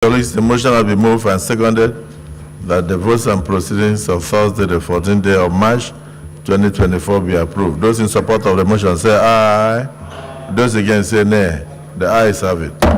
Colleagues, the motion has been moved and seconded that the votes and proceedings of Thursday, the 14th day of March 2024 be approved. Those in support of the motion say aye. Those against say nay. The ayes have it.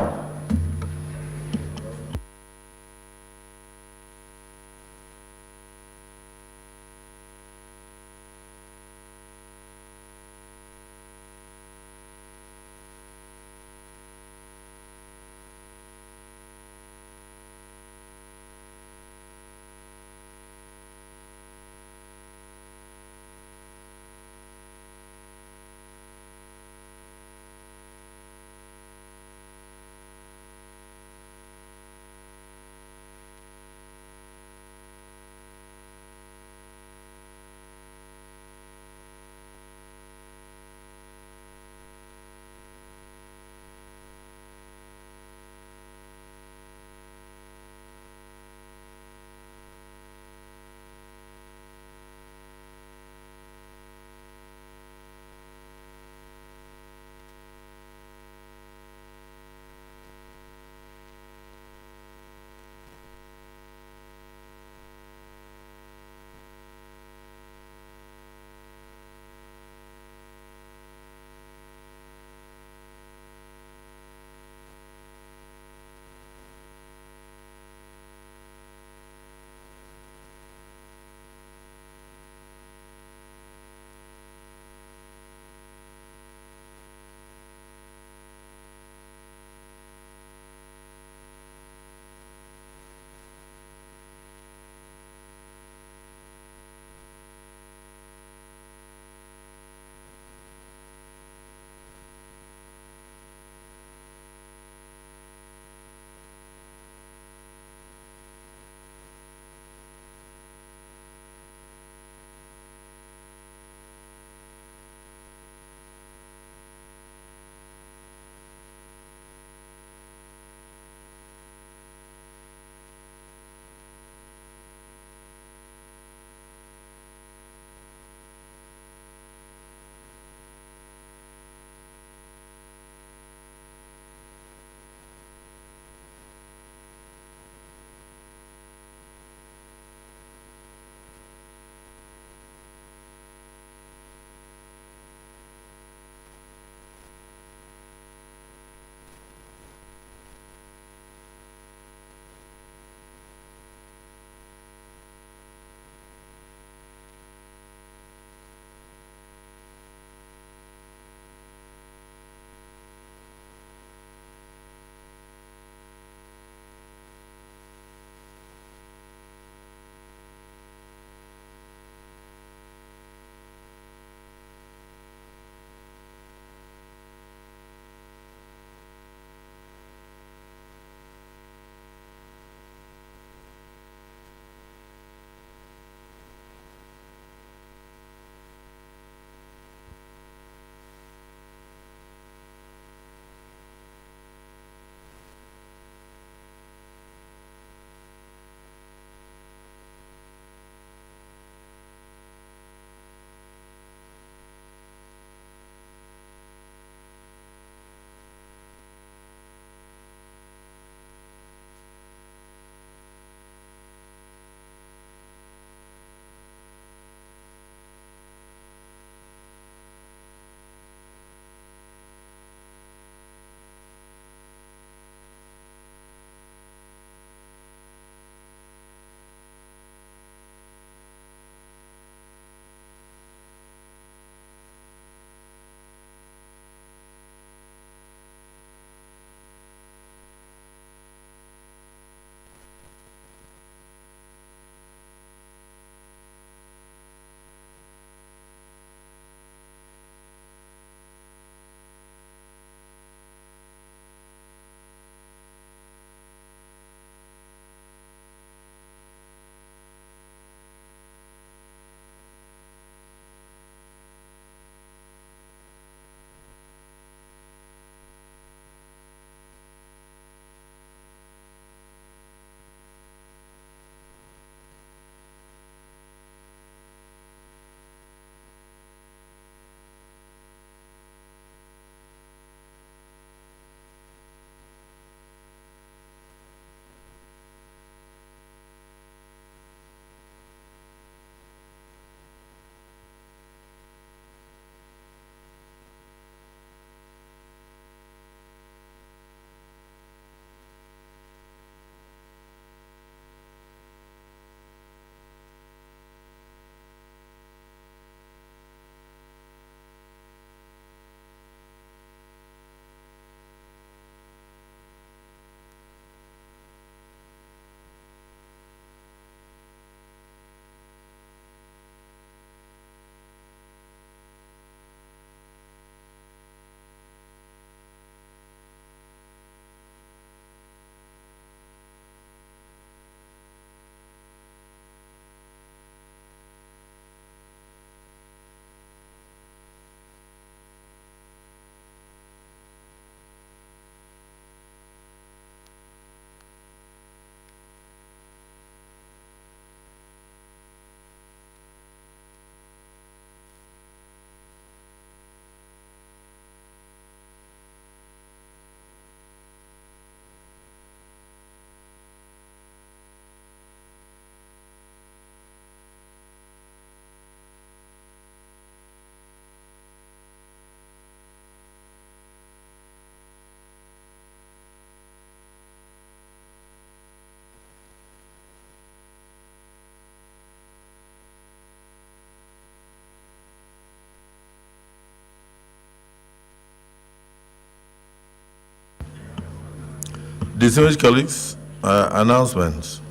Distinguished colleagues, announcements.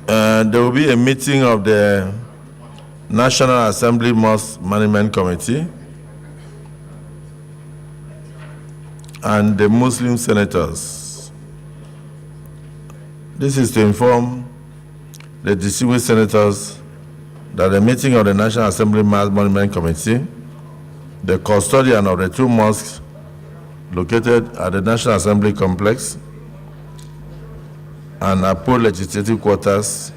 There will be a meeting of the National Assembly Mosque Management Committee and the Muslim senators. This is to inform the distinguished senators that the meeting of the National Assembly Mosque Management Committee, the custodian of the two mosques located at the National Assembly Complex and Apo Legislative Quarters,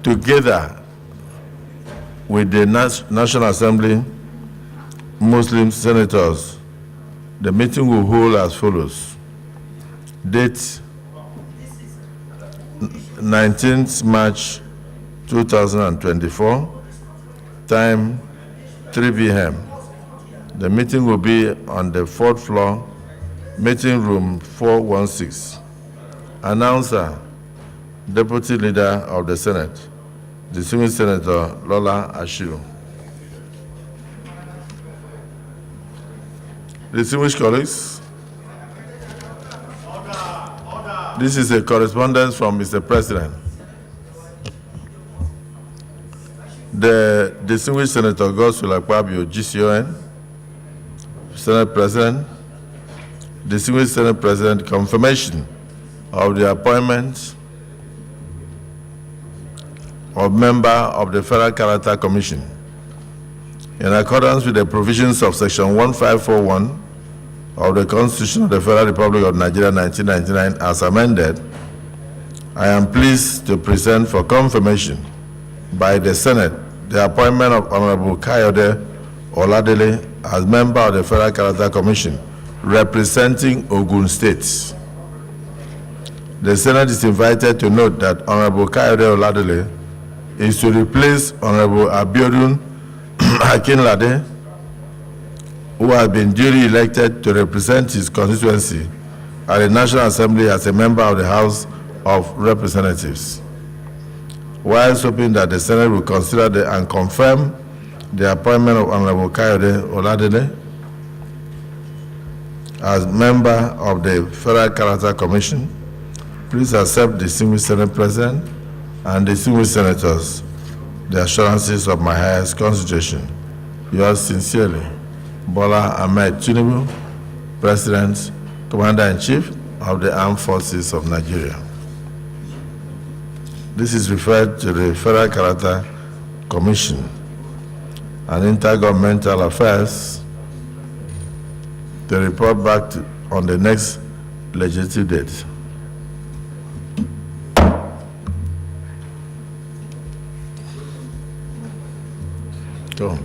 together with the National Assembly Muslim senators, the meeting will hold as follows. Date 19th March 2024, time 3 p.m. The meeting will be on the 4th floor, meeting room 416. Announcer, Deputy Leader of the Senate, Distinguished Senator Lola Ashiru. Distinguished colleagues, this is a correspondence from Mr. President. The Distinguished Senator Godswill Akpabio, GCON, Senate President, Distinguished Senate President, confirmation of the appointment of member of the Federal Character Commission in accordance with the provisions of Section 1541 of the Constitution of the Federal Republic of Nigeria 1999 as amended. I am pleased to present for confirmation by the Senate the appointment of Honorable Kayode Oladele as member of the Federal Character Commission representing Ogun State. The Senate is invited to note that Honorable Kayode Oladele is to replace Honorable Abiodun Akinlade, who has been duly elected to represent his constituency at the National Assembly as a member of the House of Representatives, while hoping that the Senate will consider and confirm the appointment of Honorable Kayode Oladele as member of the Federal Character Commission. Please accept, Distinguished Senate President and distinguished senators, the assurances of my highest consideration. Yours sincerely, Bola Ahmed Tinubu, President, Commander-in-Chief of the Armed Forces of Nigeria. This is referred to the Federal Character Commission and Intergovernmental Affairs to report back on the next legislative date. Go.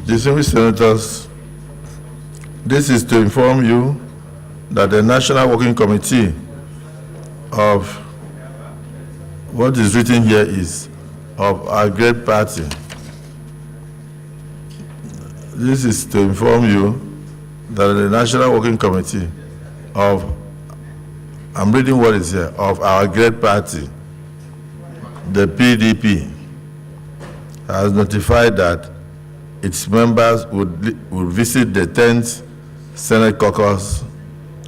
Distinguished senators, this is to inform you that the National Working Committee of what is written here is of our great party. This is to inform you that the National Working Committee of, I'm reading what is here, of our great party, the PDP, has notified that its members would visit the 10th Senate caucus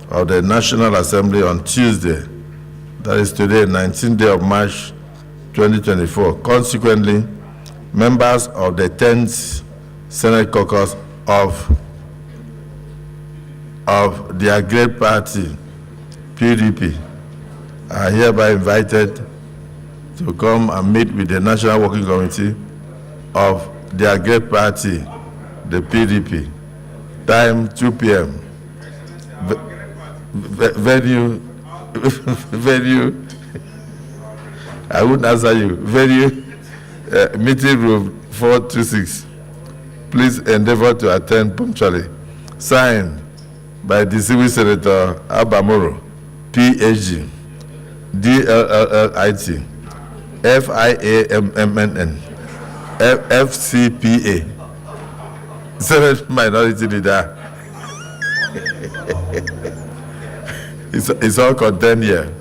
of the National Assembly on Tuesday, that is today, 19th day of March 2024. Consequently, members of the 10th Senate caucus of their great party, PDP, are hereby invited to come and meet with the National Working Committee of their great party, the PDP, Time 2 p.m. Venue, venue, I wouldn't answer you. Venue, meeting room 426. Please endeavor to attend punctually. Signed by distinguished Senator Abamoro, PhD, DLLIT, FIAMMNN, FCPA, Senate Minority Leader. It's all contained here.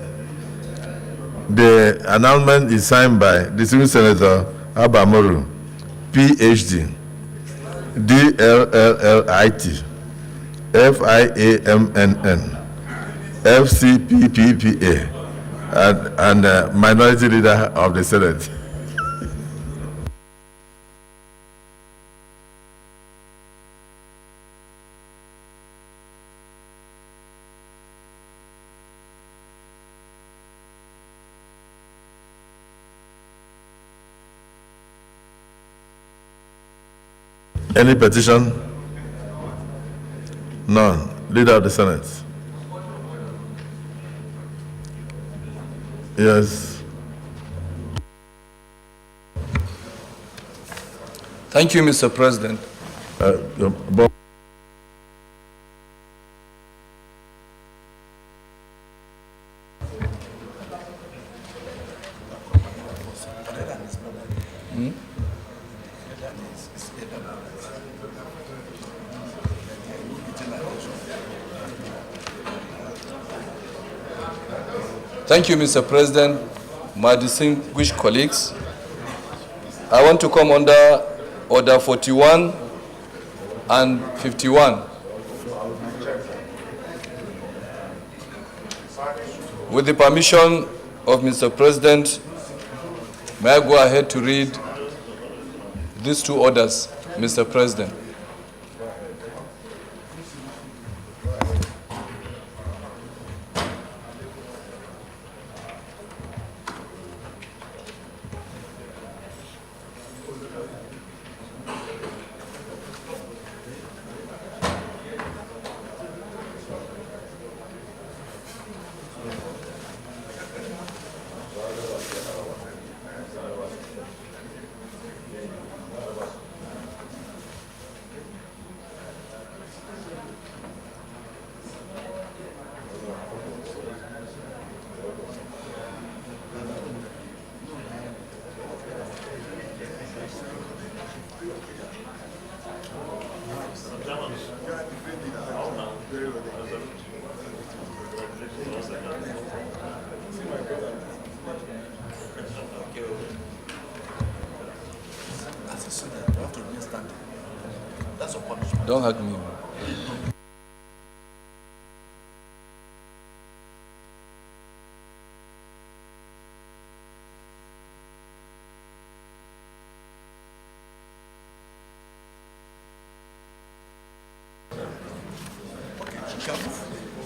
The announcement is signed by distinguished Senator Abamoro, PhD, DLLIT, FIAMNN, FCPPA, and Minority Leader of the Senate. Any petition? None. Leader of the Senate. Yes. Thank you, Mr. President. Thank you, Mr. President, my distinguished colleagues. I want to come under Order 41 and 51. With the permission of Mr. President, may I go ahead to read these two orders, Mr. President? Don't hug me.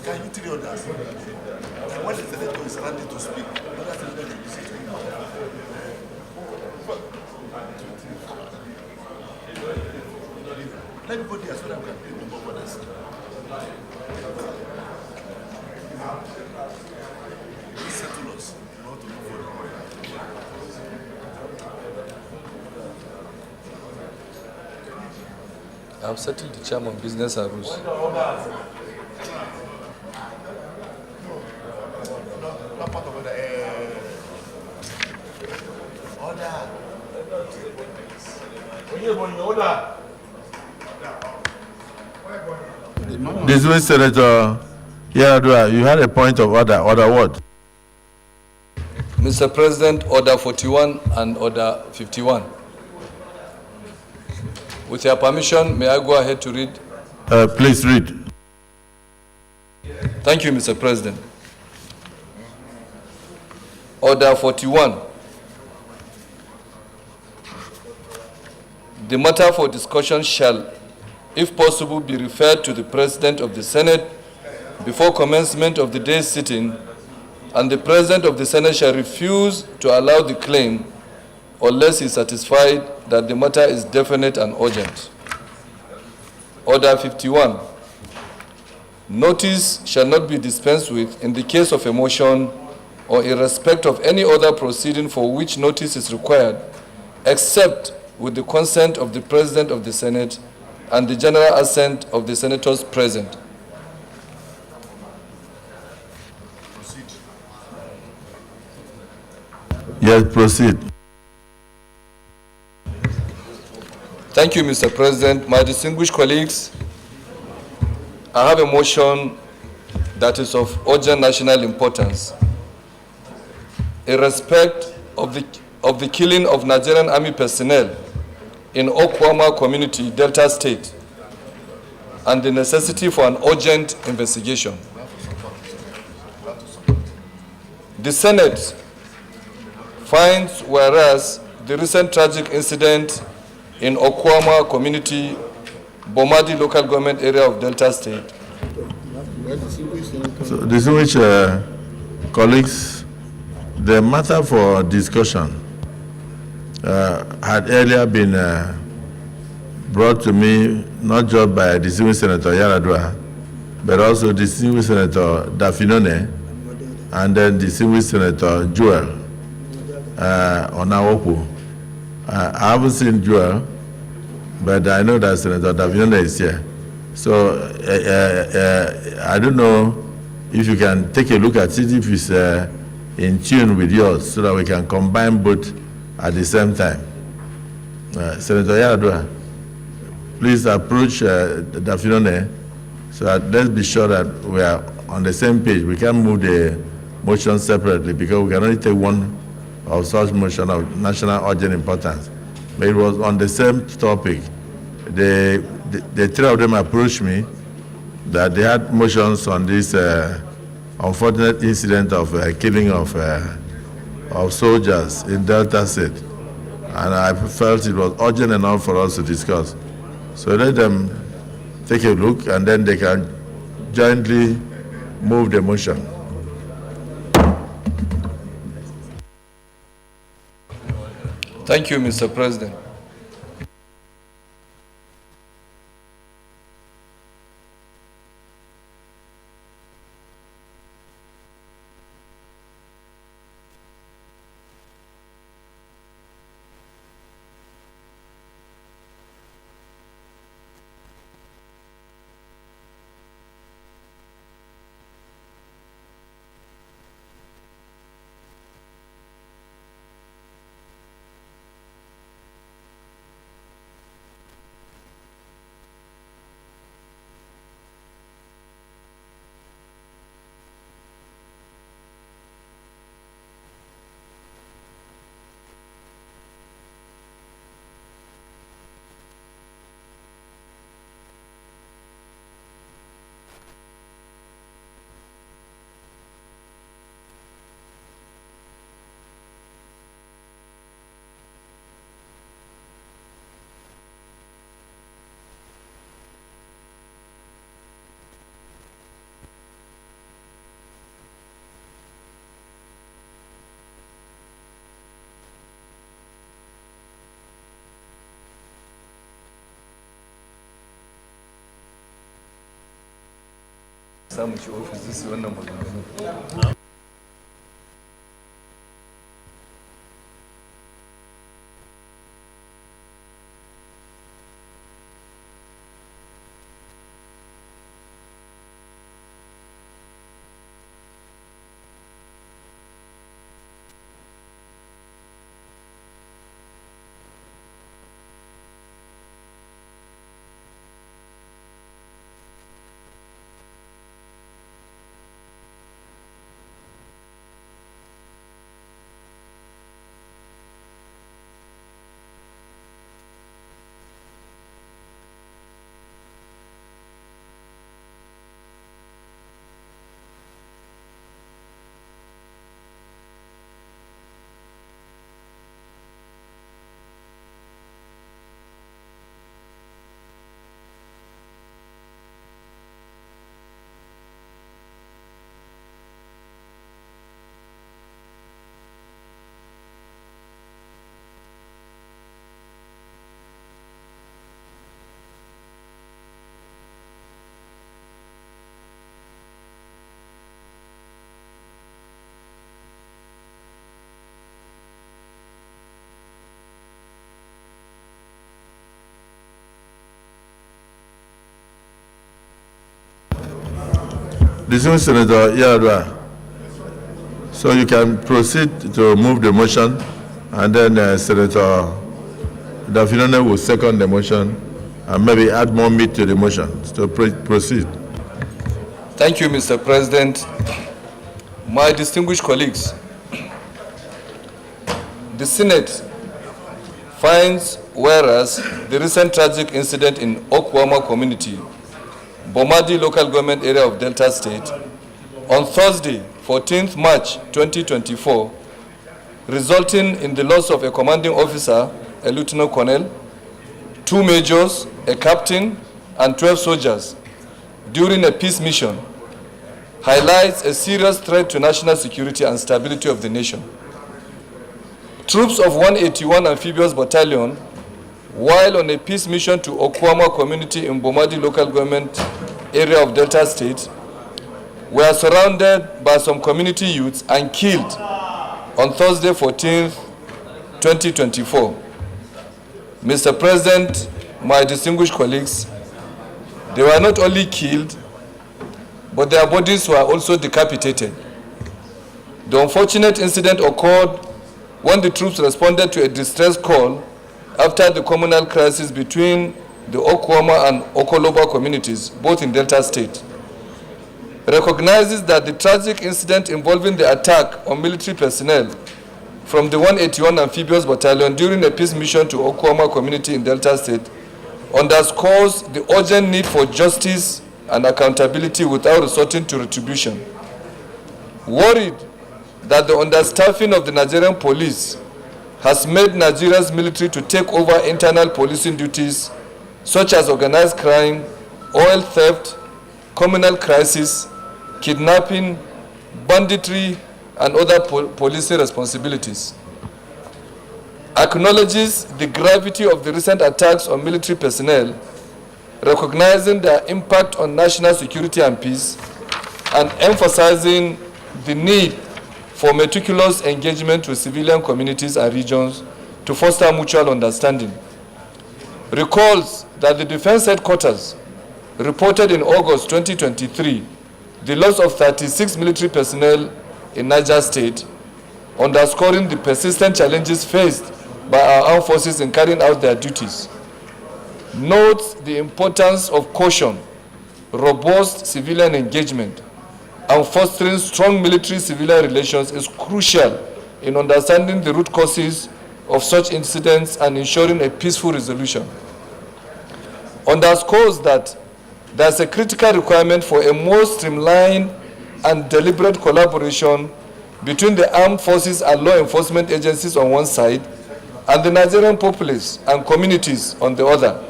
Can you tell others? When the senator is ready to speak, others will let him listen to him. Let me go there so that we can pay the more others. Please settle us. We want to move forward. I've settled the chairman on business and rules. Dismissed Senator Yaradua, you had a point of order. Order what? Mr. President, Order 41 and Order 51. With your permission, may I go ahead to read? Please read. Thank you, Mr. President. Order 41. The matter for discussion shall, if possible, be referred to the President of the Senate before commencement of the day's sitting, and the President of the Senate shall refuse to allow the claim unless he is satisfied that the matter is definite and urgent. Order 51. Notice shall not be dispensed with in the case of a motion or in respect of any other proceeding for which notice is required, except with the consent of the President of the Senate and the general assent of the senators present. Yes, proceed. Thank you, Mr. President. My distinguished colleagues, I have a motion that is of urgent national importance. In respect of the killing of Nigerian Army personnel in Okwama community, Delta State, and the necessity for an urgent investigation. The Senate finds whereas the recent tragic incident in Okwama community, Bomadi local government area of Delta State. So, distinguished colleagues, the matter for discussion had earlier been brought to me not just by distinguished Senator Yaradua, but also distinguished Senator Dafinone and then distinguished Senator Joel Onawoku. I haven't seen Joel, but I know that Senator Dafinone is here. So I don't know if you can take a look at it, if it's in tune with yours, so that we can combine both at the same time. Senator Yaradua, please approach Dafinone, so that let's be sure that we are on the same page. We can't move the motion separately because we can only take one of such motion of national urgent importance. But it was on the same topic. The three of them approached me that they had motions on this unfortunate incident of killing of soldiers in Delta State. And I felt it was urgent enough for us to discuss. So let them take a look and then they can jointly move the motion. Thank you, Mr. President. Samun shi ofis su wannan maganganu. Distinguished Senator Yaradua, so you can proceed to move the motion, and then Senator Dafinone will second the motion and maybe add more meat to the motion. So proceed. Thank you, Mr. President. My distinguished colleagues, the Senate finds whereas the recent tragic incident in Okwama community, Bomadi local government area of Delta State, on Thursday, 14th March 2024, resulting in the loss of a commanding officer, a lieutenant colonel, 2 majors, a captain, and 12 soldiers during a peace mission, highlights a serious threat to national security and stability of the nation. Troops of 181 Amphibious Battalion, while on a peace mission to Okwama community in Bomadi local government area of Delta State, were surrounded by some community youths and killed on Thursday, 14th, 2024. Mr. President, my distinguished colleagues, they were not only killed, but their bodies were also decapitated. The unfortunate incident occurred when the troops responded to a distress call after the communal crisis between the Okwama and Okoloba communities, both in Delta State. Recognizes that the tragic incident involving the attack on military personnel from the 181 Amphibious Battalion during a peace mission to Okwama community in Delta State underscores the urgent need for justice and accountability without resorting to retribution. Worried that the understaffing of the Nigerian police has made Nigeria's military to take over internal policing duties such as organized crime, oil theft, communal crisis, kidnapping, banditry, and other policing responsibilities. Acknowledges the gravity of the recent attacks on military personnel, recognizing their impact on national security and peace, and emphasizing the need for meticulous engagement with civilian communities and regions to foster mutual understanding. Recalls that the Defense Headquarters reported in August 2023 the loss of 36 military personnel in Niger State, underscoring the persistent challenges faced by our armed forces in carrying out their duties. Notes the importance of caution, robust civilian engagement, and fostering strong military-civilian relations is crucial in understanding the root causes of such incidents and ensuring a peaceful resolution. Underscores that there is a critical requirement for a more streamlined and deliberate collaboration between the armed forces and law enforcement agencies on one side and the Nigerian populace and communities on the other.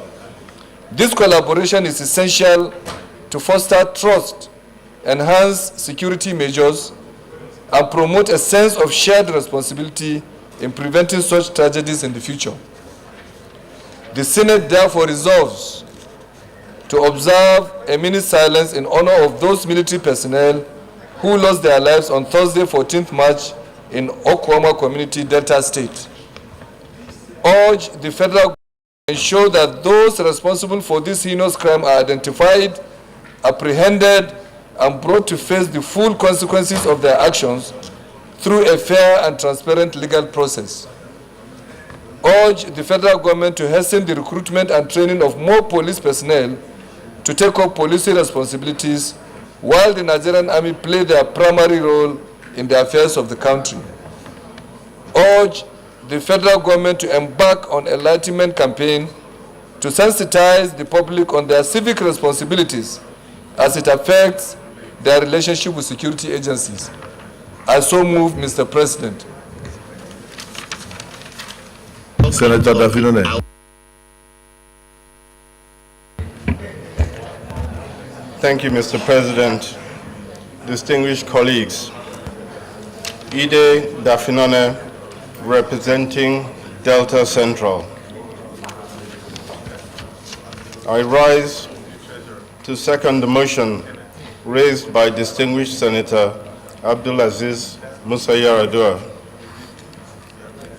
This collaboration is essential to foster trust, enhance security measures, and promote a sense of shared responsibility in preventing such tragedies in the future. The Senate therefore resolves to observe a minute silence in honor of those military personnel who lost their lives on Thursday, 14th March in Okwama Community, Delta State. Urge the federal government to ensure that those responsible for this heinous crime are identified, apprehended, and brought to face the full consequences of their actions through a fair and transparent legal process. Urge the federal government to hasten the recruitment and training of more police personnel to take up policing responsibilities while the Nigerian Army play their primary role in the affairs of the country. Urge the federal government to embark on an enlightenment campaign to sensitize the public on their civic responsibilities as it affects their relationship with security agencies. I so move, Mr. President. Senator Dafinone. Thank you, Mr. President. Distinguished colleagues, Ide Dafinone, representing Delta Central. I rise to second the motion raised by distinguished Senator Abdulaziz Musa Yaradua.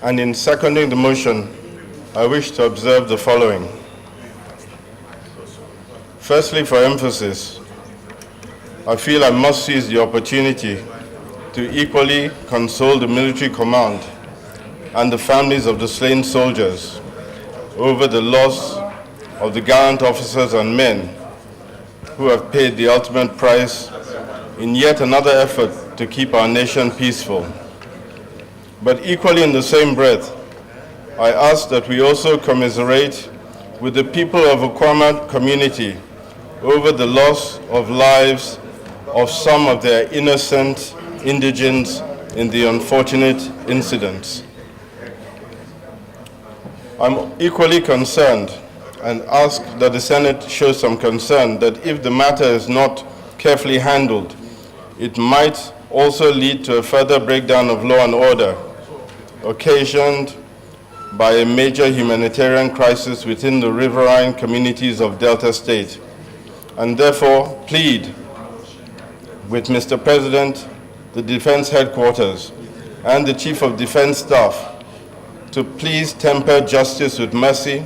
And in seconding the motion, I wish to observe the following. Firstly, for emphasis, I feel I must seize the opportunity to equally console the military command and the families of the slain soldiers over the loss of the gallant officers and men who have paid the ultimate price in yet another effort to keep our nation peaceful. But equally in the same breath, I ask that we also commiserate with the people of the Okwama community over the loss of lives of some of their innocent indigents in the unfortunate incidents. I'm equally concerned and ask that the Senate show some concern that if the matter is not carefully handled, it might also lead to a further breakdown of law and order, occasioned by a major humanitarian crisis within the riverine communities of Delta State, and therefore plead with Mr. President, the Defense Headquarters, and the Chief of Defense Staff to please temper justice with mercy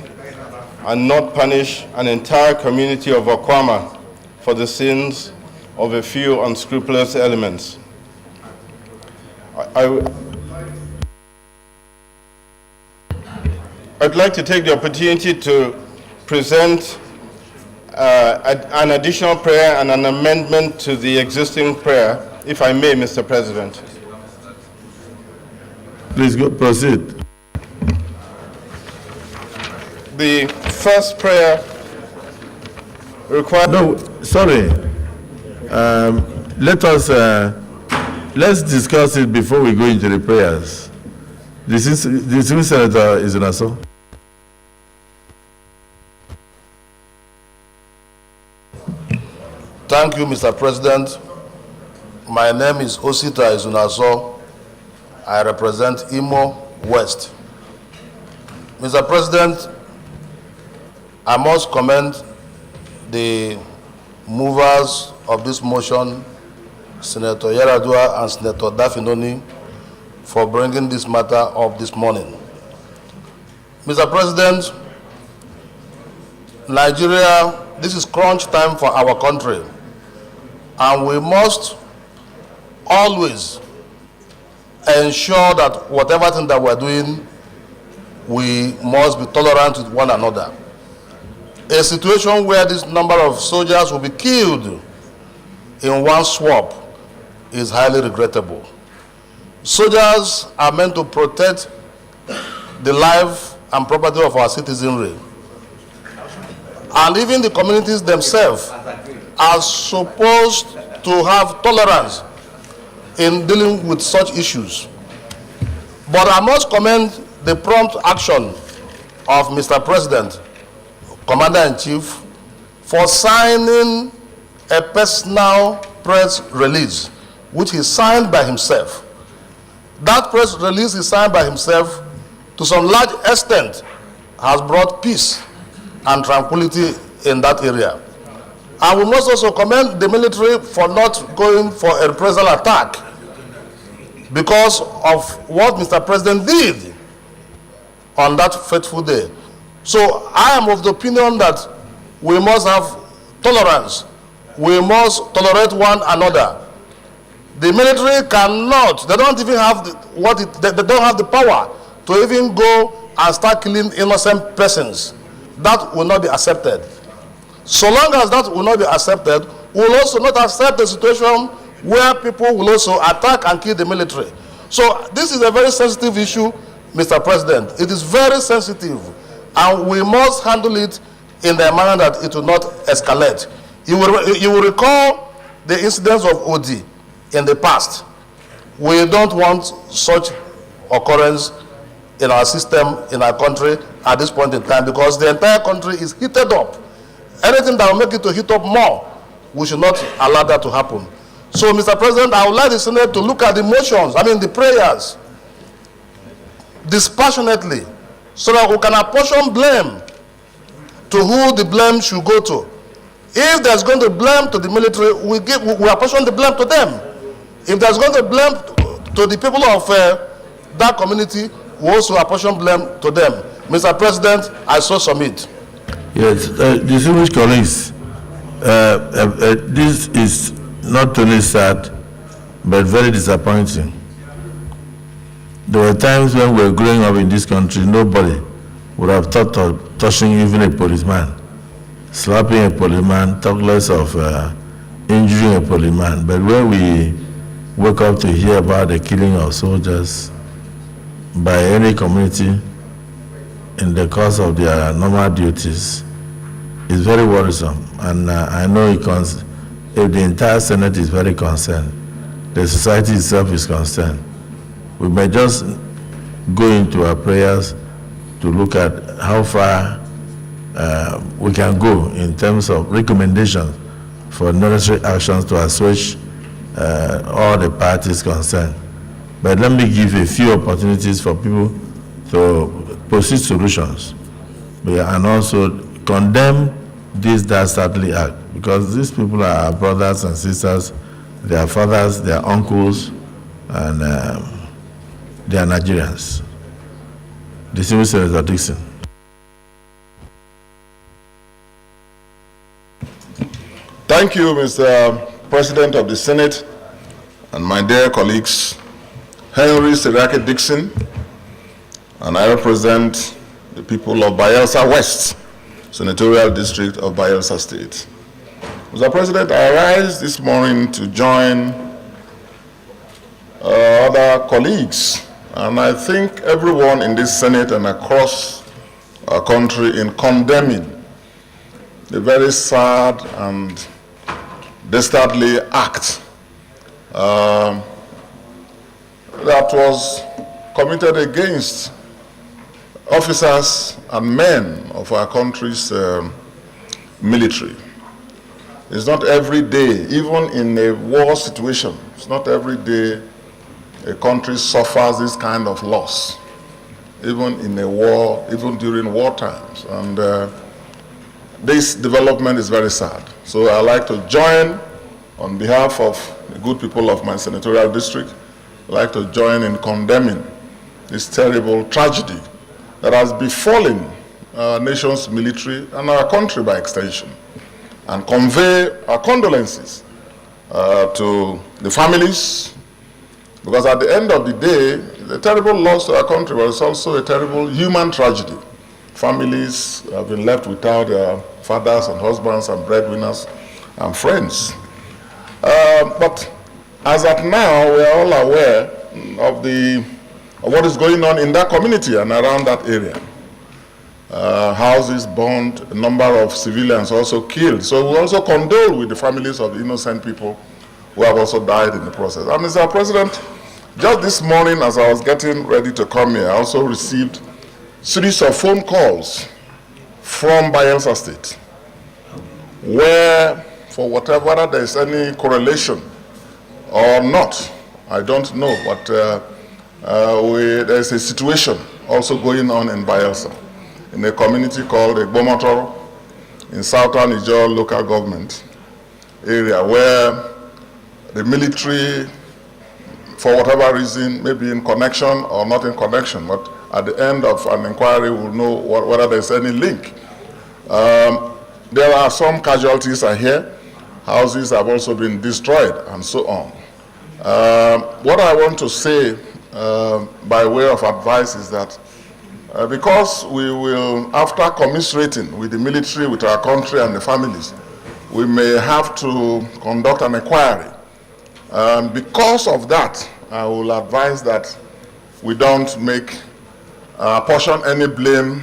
and not punish an entire community of Okwama for the sins of a few unscrupulous elements. I'd like to take the opportunity to present an additional prayer and an amendment to the existing prayer, if I may, Mr. President. Please go proceed. The first prayer requires... No, sorry. Let's discuss it before we go into the prayers. The distinguished Senator is in Aso. Thank you, Mr. President. My name is Osita Izunaso. I represent Imo West. Mr. President, I must commend the movers of this motion, Senator Yaradua and Senator Dafinoni, for bringing this matter up this morning. Mr. President, Nigeria, this is crunch time for our country, and we must always ensure that whatever thing that we're doing, we must be tolerant with one another. A situation where this number of soldiers will be killed in one swap is highly regrettable. Soldiers are meant to protect the life and property of our citizenry. And even the communities themselves are supposed to have tolerance in dealing with such issues. But I must commend the prompt action of Mr. President, Commander-in-Chief, for signing a personal press release, which he signed by himself. That press release he signed by himself, to some large extent, has brought peace and tranquility in that area. And we must also commend the military for not going for a reprisal attack because of what Mr. President did on that fateful day. So I am of the opinion that we must have tolerance. We must tolerate one another. The military cannot, they don't even have they don't have the power to even go and start killing innocent persons. That will not be accepted. So long as that will not be accepted, we will also not accept a situation where people will also attack and kill the military. So this is a very sensitive issue, Mr. President. It is very sensitive, and we must handle it in a manner that it will not escalate. You will recall the incidents of OD in the past. We don't want such occurrence in our system, in our country at this point in time, because the entire country is heated up. Anything that will make it to heat up more, we should not allow that to happen. So, Mr. President, I would like the Senate to look at the motions, the prayers, dispassionately, so that we can apportion blame to who the blame should go to. If there's going to blame to the military, we apportion the blame to them. If there's going to blame to the people of that community, we also apportion blame to them. Mr. President, I so submit. Yes, distinguished colleagues, this is not only sad, but very disappointing. There were times when we were growing up in this country, nobody would have thought of touching even a policeman, slapping a policeman, talk less of injuring a policeman. But when we wake up to hear about the killing of soldiers by any community in the course of their normal duties, it's very worrisome. And I know if the entire Senate is very concerned, the society itself is concerned, we may just go into our prayers to look at how far we can go in terms of recommendations for necessary actions to assuage all the parties concerned. But let me give a few opportunities for people to proceed solutions and also condemn this dastardly act, because these people are our brothers and sisters, their fathers, their uncles, and they are Nigerians. Distinguished Senator Dixon. Thank you, Mr. President of the Senate, and my dear colleagues. Henry Seraki Dixon, and I represent the people of Bayelsa West, Senatorial District of Bayelsa State. Mr. President, I rise this morning to join other colleagues, and I think everyone in this Senate and across our country in condemning the very sad and dastardly act that was committed against officers and men of our country's military. It's not every day, even in a war situation, it's not every day a country suffers this kind of loss, even in a war, even during war times. And this development is very sad. So I'd like to join on behalf of the good people of my senatorial district. I'd like to join in condemning this terrible tragedy that has befallen our nation's military and our country by extension, and convey our condolences to the families, because at the end of the day, it's a terrible loss to our country, but it's also a terrible human tragedy. Families have been left without their fathers and husbands and breadwinners and friends. But as at now, we are all aware of what is going on in that community and around that area. Houses burned, a number of civilians also killed. So we also condole with the families of innocent people who have also died in the process. And Mr. President, just this morning as I was getting ready to come here, I also received a series of phone calls from Bayelsa State, where, for whether there is any correlation or not, I don't know, but there is a situation also going on in Bayelsa, in a community called Egbomotor, in southern Ijaw local government area, where the military, for whatever reason, maybe in connection or not in connection, but at the end of an inquiry we'll know whether there's any link. There are some casualties I hear. Houses have also been destroyed and so on. What I want to say by way of advice is that because we will, after commiserating with the military, with our country and the families, we may have to conduct an inquiry. Because of that, I will advise that we don't portion any blame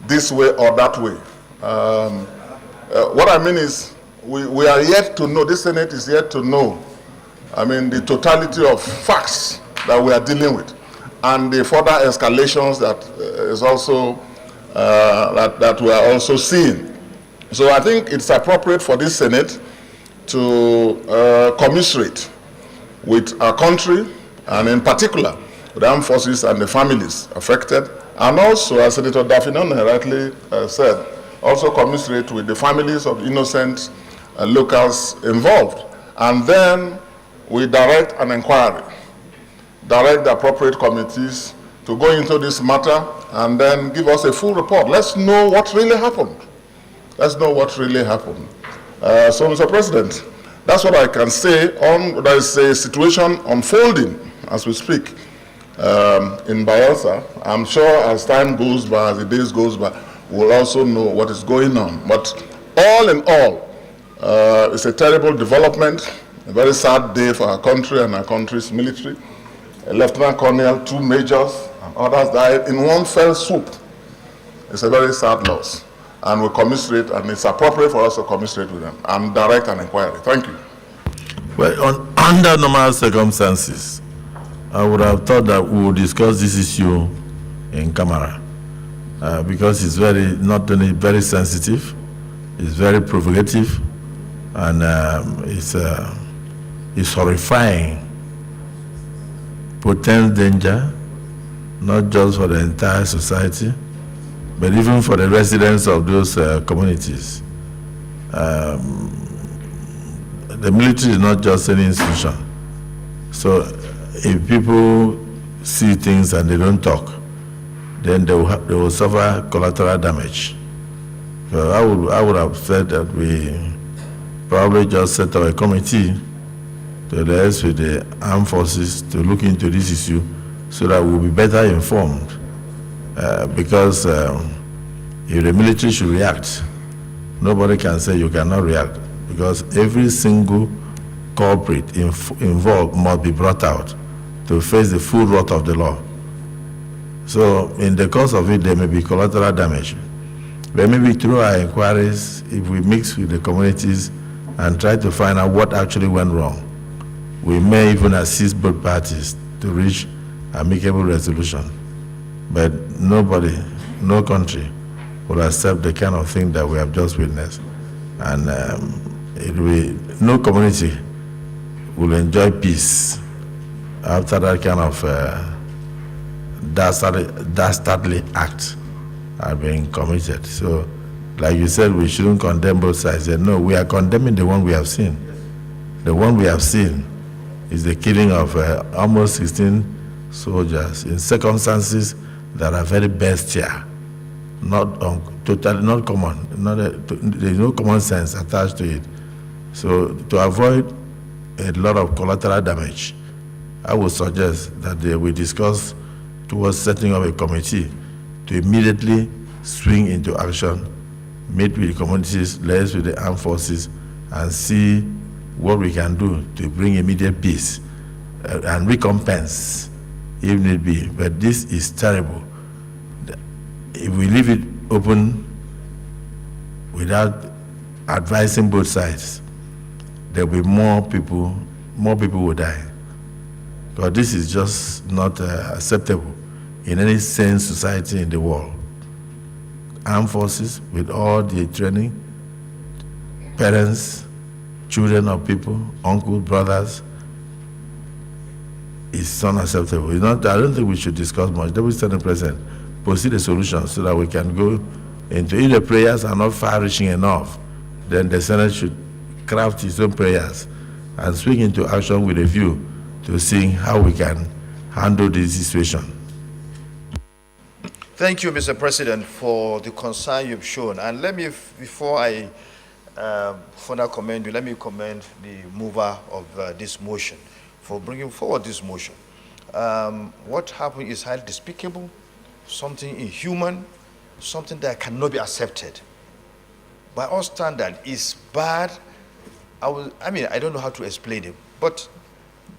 this way or that way. What I mean is, we are yet to know, this Senate is yet to know, the totality of facts that we are dealing with, and the further escalations that is also that we are also seeing. So I think it's appropriate for this Senate to commiserate with our country, and in particular the armed forces and the families affected, and also, as Senator Dafinone rightly said, also commiserate with the families of innocent locals involved. And then we direct an inquiry, direct the appropriate committees to go into this matter, and then give us a full report. Let's know what really happened. Let's know what really happened. So, Mr. President, That's what I can say. There is a situation unfolding as we speak in Bayelsa. I'm sure as time goes by, as the days goes by, we'll also know what is going on. But all in all, it's a terrible development, a very sad day for our country and our country's military. A lieutenant colonel, 2 majors, and others died in one fell swoop. It's a very sad loss. And we commiserate, and it's appropriate for us to commiserate with them and direct an inquiry. Thank you. Well, under normal circumstances, I would have thought that we would discuss this issue in camera because it's not only very sensitive, it's very provocative, and it's horrifying, potential danger, not just for the entire society, but even for the residents of those communities. The military is not just any institution. So if people see things and they don't talk, then they will suffer collateral damage. So I would have said that we probably just set up a committee to liaise with the armed forces to look into this issue so that we'll be better informed. Because if the military should react, nobody can say you cannot react, because every single culprit involved must be brought out to face the full wrath of the law. So in the course of it, there may be collateral damage. But maybe through our inquiries, if we mix with the communities and try to find out what actually went wrong, we may even assist both parties to reach amicable resolution. But nobody, no country will accept the kind of thing that we have just witnessed. And no community will enjoy peace after that kind of dastardly act are being committed. So, like you said, we shouldn't condemn both sides. No, we are condemning the one we have seen. The one we have seen is the killing of almost 16 soldiers in circumstances that are very bestial, totally not common. There's no common sense attached to it. So to avoid a lot of collateral damage, I would suggest that we discuss towards setting up a committee to immediately swing into action, meet with the communities, liaise with the armed forces, and see what we can do to bring immediate peace and recompense if need be. But this is terrible. If we leave it open without advising both sides, there will be more people will die. Because this is just not acceptable in any sane society in the world. Armed forces with all the training, parents, children of people, uncles, brothers, is unacceptable. I don't think we should discuss much. Deputy Senate President, proceed a solution so that we can go into, if the prayers are not far-reaching enough, then the Senate should craft its own prayers and swing into action with a view to seeing how we can handle this situation. Thank you, Mr. President, for the concern you've shown. And let me, before I further commend you, let me commend the mover of this motion for bringing forward this motion. What happened is highly despicable, something inhuman, something that cannot be accepted. By all standards, it's bad. I don't know how to explain it, but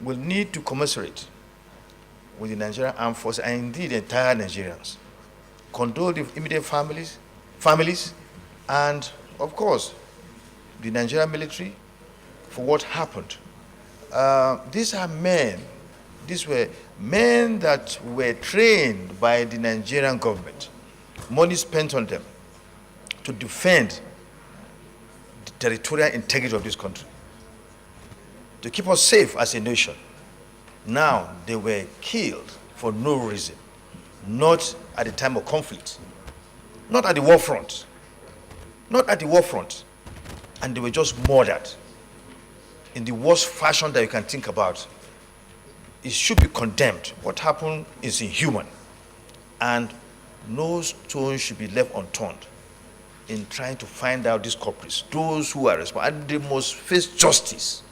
we'll need to commiserate with the Nigerian Armed Forces and indeed the entire Nigerians. Condole the immediate families, and of course, the Nigerian military for what happened. These were men that were trained by the Nigerian government, money spent on them to defend the territorial integrity of this country, to keep us safe as a nation. Now they were killed for no reason, not at the time of conflict, not at the war front, and they were just murdered in the worst fashion that you can think about. It should be condemned. What happened is inhuman, and no stone should be left unturned in trying to find out these culprits, those who are responsible, and they must face justice.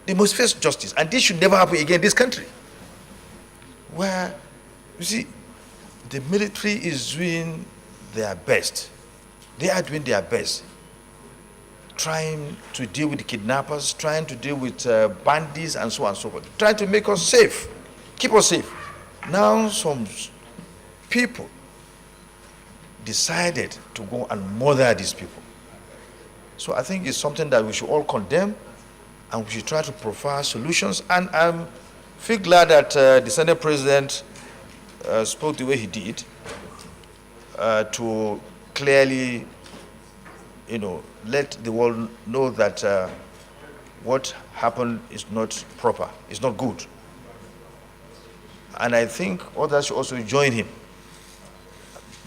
They must face justice, and this should never happen again in this country. Where, you see, the military is doing their best. They are doing their best, trying to deal with the kidnappers, trying to deal with bandits and so on and so forth, trying to make us safe, keep us safe. Now some people decided to go and murder these people. So I think it's something that we should all condemn, and we should try to provide solutions. And I feel glad that the Senate President spoke the way he did to clearly, let the world know that what happened is not proper, it's not good. And I think others should also join him.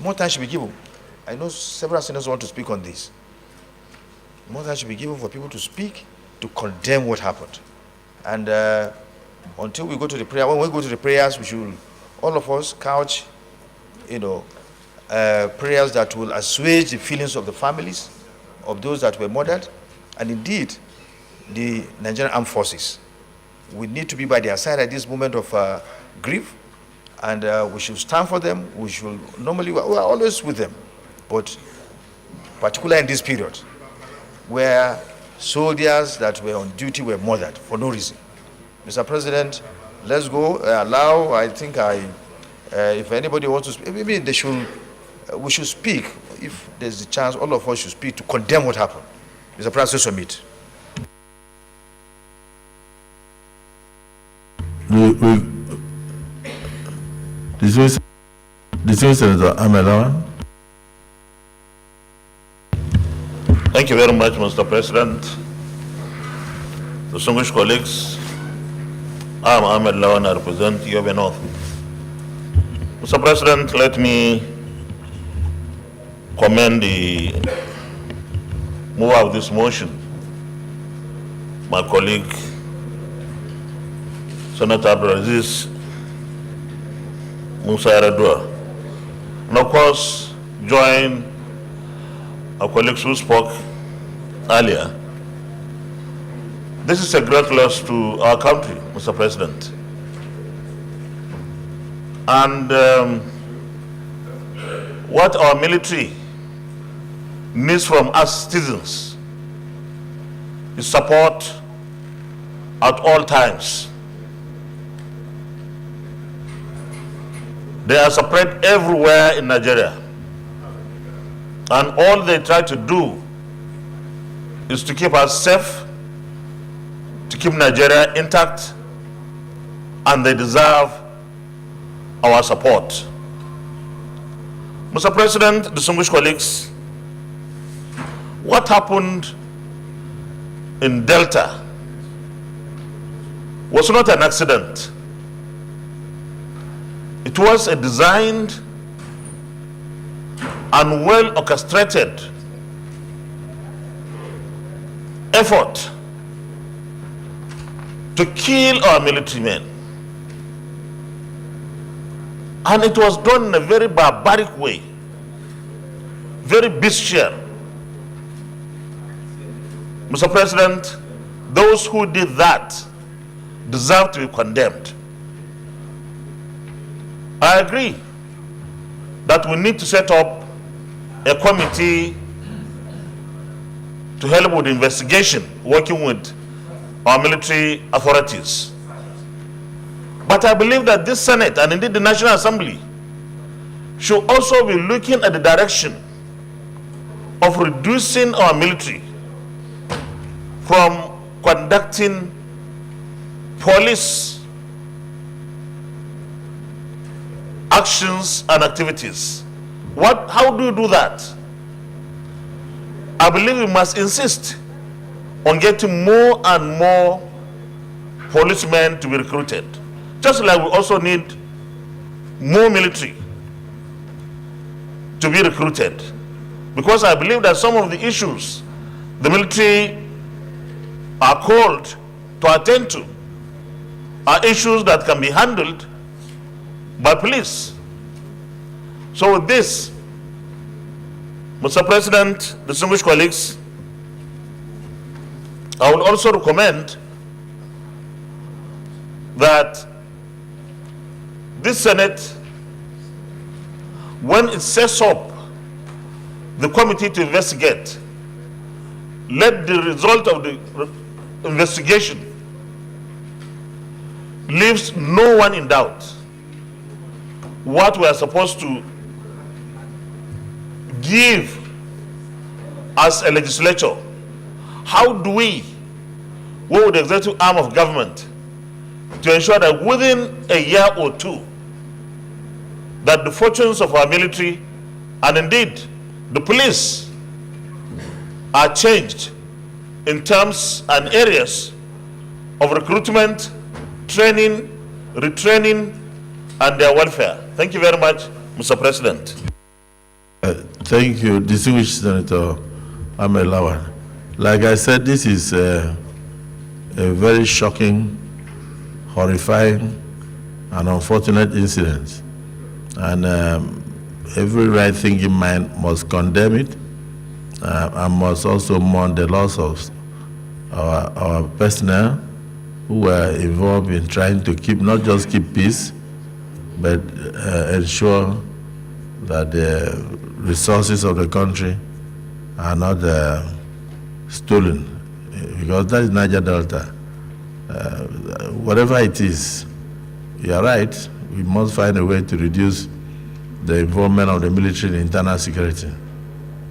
More time should be given. I know several senators want to speak on this. More time should be given for people to speak, to condemn what happened. And until we go to the prayer, when we go to the prayers, we should, all of us, couch, prayers that will assuage the feelings of the families of those that were murdered, and indeed, the Nigerian Armed Forces. We need to be by their side at this moment of grief, and we should stand for them. We should normally, we are always with them, but particularly in this period, where soldiers that were on duty were murdered for no reason. Mr. President, let's go. I think if anybody wants to speak, maybe they should, we should speak. If there's a chance, all of us should speak to condemn what happened. Mr. President, submit. Distinguished Senator Amelawa. Thank you very much, Mr. President. Distinguished colleagues, I am Ahmed Lawan, I represent Yobe North. Mr. President, let me commend the mover of this motion, my colleague, Senator Abdulaziz Musa Yaradua, and of course, join our colleagues who spoke earlier. This is a great loss to our country, Mr. President. And what our military needs from us citizens is support at all times. They are spread everywhere in Nigeria, and all they try to do is to keep us safe, to keep Nigeria intact, and they deserve our support. Mr. President, distinguished colleagues, what happened in Delta was not an accident. It was a designed and well orchestrated effort to kill our military men. And it was done in a very barbaric way, very bestial. Mr. President, those who did that deserve to be condemned. I agree that we need to set up a committee to help with the investigation, working with our military authorities. But I believe that this Senate and indeed the National Assembly should also be looking at the direction of reducing our military from conducting police actions and activities. How do you do that? I believe we must insist on getting more and more policemen to be recruited. Just like we also need more military to be recruited. Because I believe that some of the issues the military are called to attend to are issues that can be handled by police. So with this, Mr. President, distinguished colleagues, I would also recommend that this Senate, when it sets up the committee to investigate, let the result of the investigation leaves no one in doubt what we are supposed to give as a legislature. How do we work with the executive arm of government to ensure that within a year or two that the fortunes of our military and indeed the police are changed in terms and areas of recruitment, training, retraining, and their welfare. Thank you very much, Mr. President. Thank you, distinguished Senator Ahmed Lawan. Like I said, this is a very shocking, horrifying, and unfortunate incident. And every right-thinking mind must condemn it and must also mourn the loss of our personnel who were involved in trying to keep, not just keep peace, but ensure that the resources of the country are not stolen, because that is Niger Delta. Whatever it is, you are right, we must find a way to reduce the involvement of the military in internal security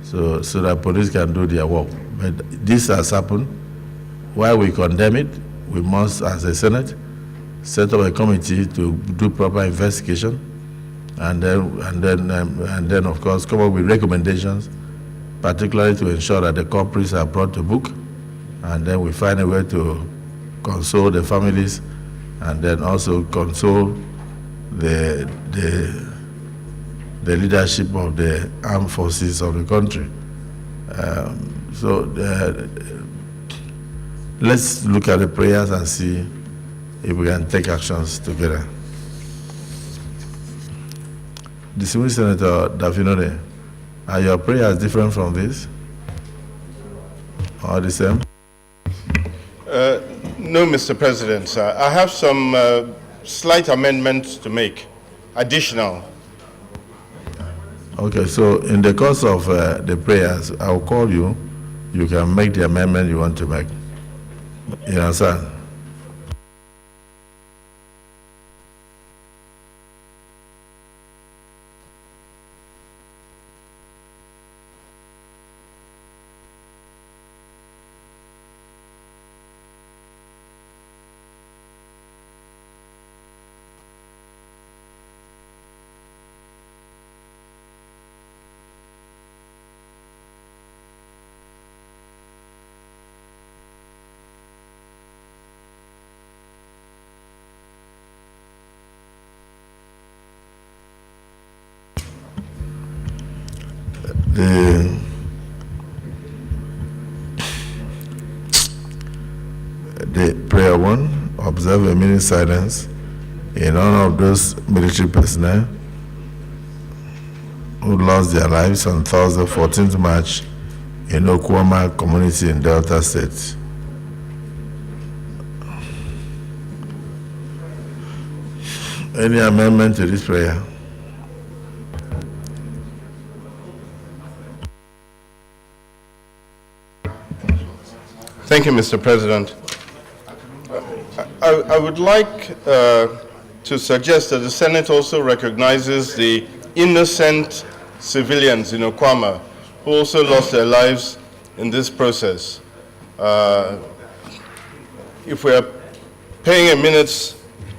so that police can do their work. But this has happened. While we condemn it, we must, as a Senate, set up a committee to do proper investigation and then of course come up with recommendations, particularly to ensure that the culprits are brought to book, and then we find a way to console the families and then also console the leadership of the armed forces of the country. Let's look at the prayers and see if we can take actions together. Distinguished Senator Dafinone, are your prayers different from this? Or the same? No, Mr. President. I have some slight amendments to make, additional. Okay, so in the course of the prayers, I'll call you. You can make the amendment you want to make. You understand? The prayer one, observe a minute silence in honor of those military personnel who lost their lives on Thursday, 14th March in Okwama community in Delta State. Any amendment to this prayer? Thank you, Mr. President. I would like to suggest that the Senate also recognizes the innocent civilians in Okwama who also lost their lives in this process. If we are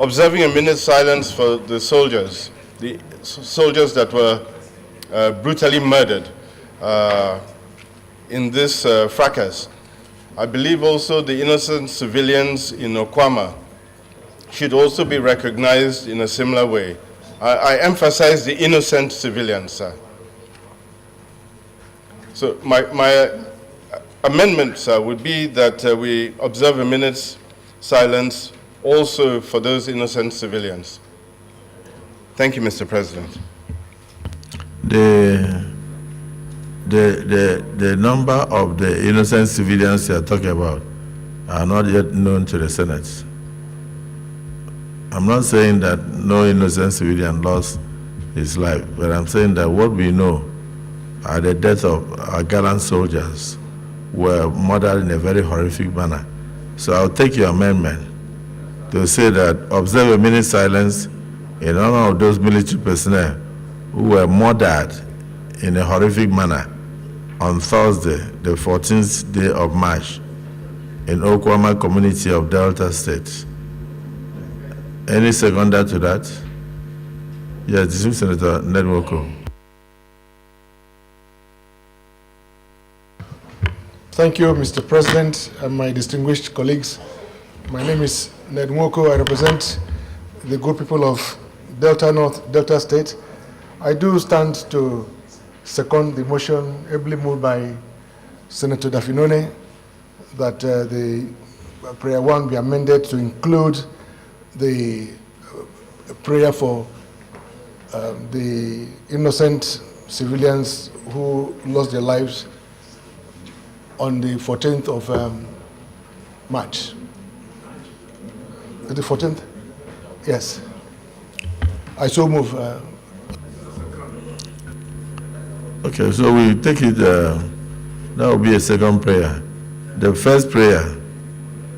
observing a minute's silence for the soldiers that were brutally murdered in this fracas, I believe also the innocent civilians in Okwama should also be recognized in a similar way. I emphasize the innocent civilians, sir. So my amendment, sir, would be that we observe a minute's silence also for those innocent civilians. Thank you, Mr. President. The the number of the innocent civilians you are talking about are not yet known to the Senate. I'm not saying that no innocent civilian lost his life, but I'm saying that what we know are the deaths of our gallant soldiers were murdered in a very horrific manner. So I'll take your amendment to say that observe a minute silence in honor of those military personnel who were murdered in a horrific manner on Thursday, the 14th day of March, in Okwama community of Delta State. Any seconder to that? Yes, Distinguished Senator Ned Nwoko. Thank you, Mr. President, and my distinguished colleagues. My name is Ned Nwoko. I represent the good people of Delta North, Delta State. I do stand to second the motion ably moved by Senator Dafinone that the prayer 1 be amended to include the prayer for the innocent civilians who lost their lives on the 14th of March. The 14th? Yes. I so move. Okay, so we take it, that will be a second prayer. The first prayer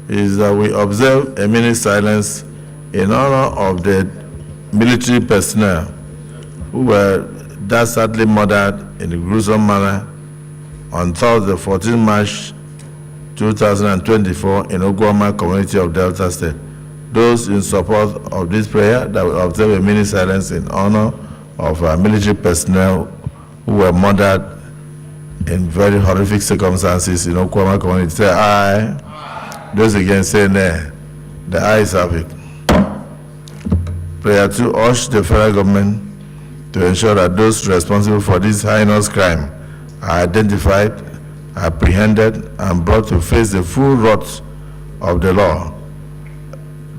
is that we observe a minute silence in honor of the military personnel who were dastardly murdered in a gruesome manner on Thursday, 14 March 2024 in Okwama community of Delta State. Those in support of this prayer that will observe a minute silence in honor of military personnel who were murdered in very horrific circumstances in Okwama community, say aye. Aye. Those against say nay. The ayes have it. Prayer 2, urge the federal government to ensure that those responsible for this heinous crime are identified, apprehended, and brought to face the full wrath of the law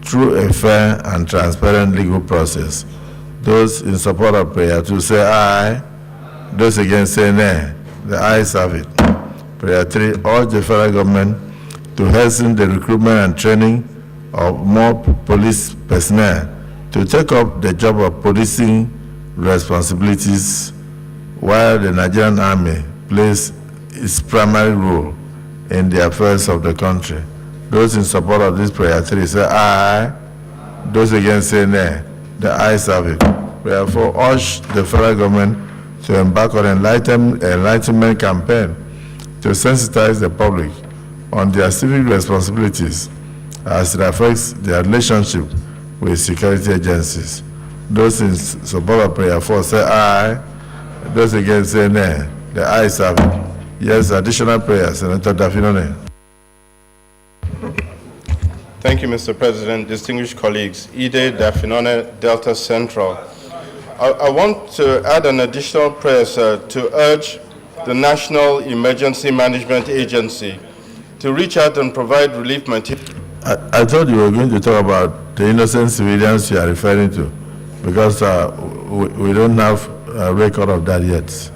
through a fair and transparent legal process. Those in support of prayer 2 say aye. Those against say nay. The ayes have it. Prayer 3, urge the federal government to hasten the recruitment and training of more police personnel to take up the job of policing responsibilities while the Nigerian Army plays its primary role in the affairs of the country. Those in support of this prayer 3 say aye. Those against say nay. The ayes have it. Prayer 4, urge the federal government to embark on an enlightenment campaign to sensitize the public on their civic responsibilities as it affects their relationship with security agencies. Those in support of prayer 4 say aye. Those against say nay. The ayes have it. Yes, additional prayer, Senator Dafinone. Thank you, Mr. President. Distinguished colleagues, Ide Dafinone, Delta Central. I want to add an additional prayer, sir, to urge the National Emergency Management Agency to reach out and provide relief material. I thought you were going to talk about the innocent civilians you are referring to, because we don't have a record of that yet.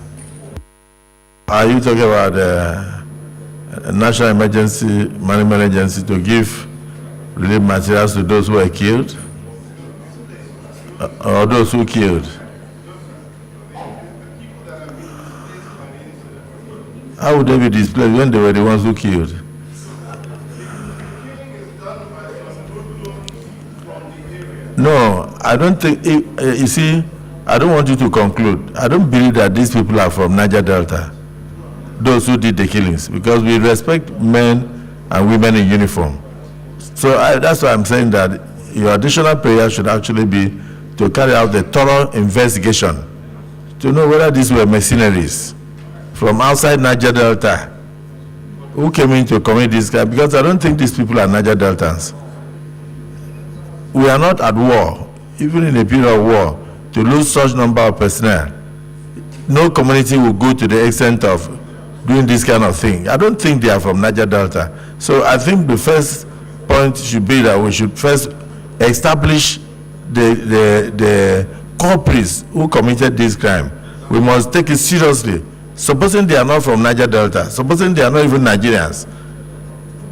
Are you talking about the National Emergency Management Agency to give relief materials to those who were killed? Or those who killed? How would they be displayed when they were the ones who killed? No, I don't think, you see, I don't want you to conclude. I don't believe that these people are from Niger Delta, those who did the killings, because we respect men and women in uniform. So that's why I'm saying that your additional prayer should actually be to carry out the thorough investigation to know whether these were mercenaries from outside Niger Delta who came in to commit this crime, because I don't think these people are Niger Deltans. We are not at war, even in a period of war, to lose such number of personnel. No community will go to the extent of doing this kind of thing. I don't think they are from Niger Delta. So I think the first point should be that we should first establish the culprits who committed this crime. We must take it seriously supposing they are not from Niger Delta, supposing they are not even Nigerians,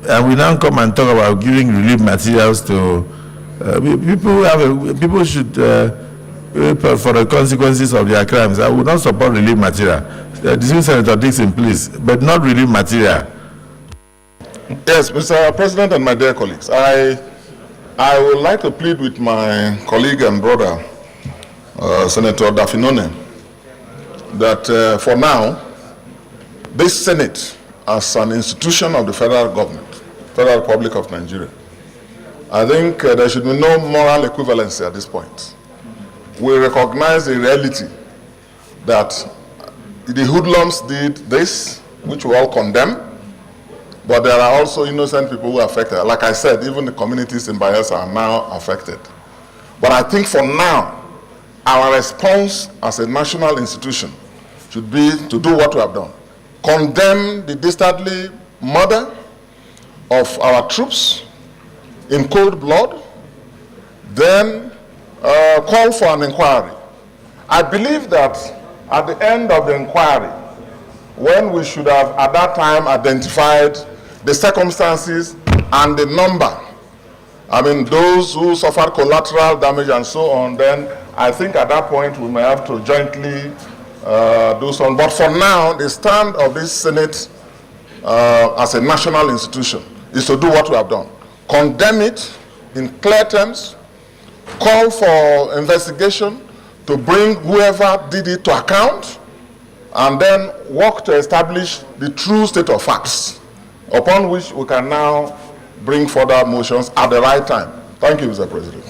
and we now come and talk about giving relief materials to people should pay for the consequences of their crimes. I would not support relief material. Dismiss Senator Dixon, please, but not relief material. Yes, Mr. President and my dear colleagues, I would like to plead with my colleague and brother, Senator Dafinone, that for now, this Senate, as an institution of the federal government, Federal Republic of Nigeria, I think there should be no moral equivalency at this point. We recognize the reality that the hoodlums did this, which we all condemn, but there are also innocent people who are affected. Like I said, even the communities in Bayelsa are now affected. But I think for now, our response as a national institution should be to do what we have done. Condemn the dastardly murder of our troops in cold blood, then call for an inquiry. I believe that at the end of the inquiry, when we should have at that time identified the circumstances and the number, I mean those who suffered collateral damage and so on, then I think at that point we may have to jointly do something. But for now, the stand of this Senate as a national institution is to do what we have done. Condemn it in clear terms, call for investigation to bring whoever did it to account, and then work to establish the true state of facts, upon which we can now bring further motions at the right time. Thank you, Mr. President.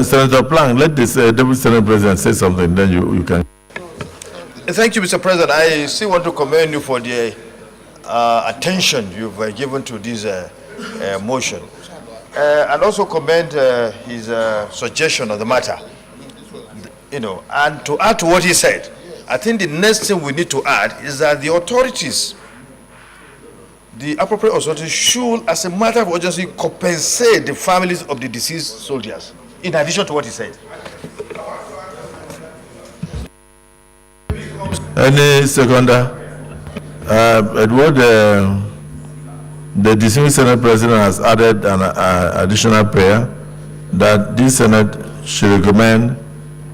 Senator Plank, let this Deputy Senate President say something, then you can. Thank you, Mr. President. I still want to commend you for the attention you've given to this motion. And also commend his suggestion of the matter. You know, and to add to what he said, I think the next thing we need to add is that the authorities, the appropriate authorities should, as a matter of urgency, compensate the families of the deceased soldiers, in addition to what he said. Any seconder? What the dismissed Senate President has added an additional prayer that this Senate should recommend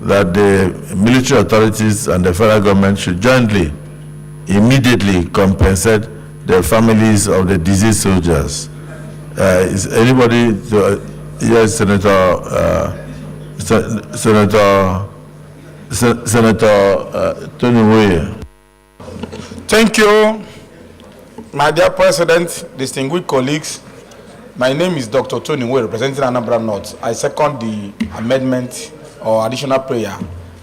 that the military authorities and the federal government should jointly, immediately compensate the families of the deceased soldiers. Is anybody, yes, Senator Tony Woye. Thank you, my dear President, distinguished colleagues. My name is Dr. Tony Woye, representing Anambra North. I second the amendment or additional prayer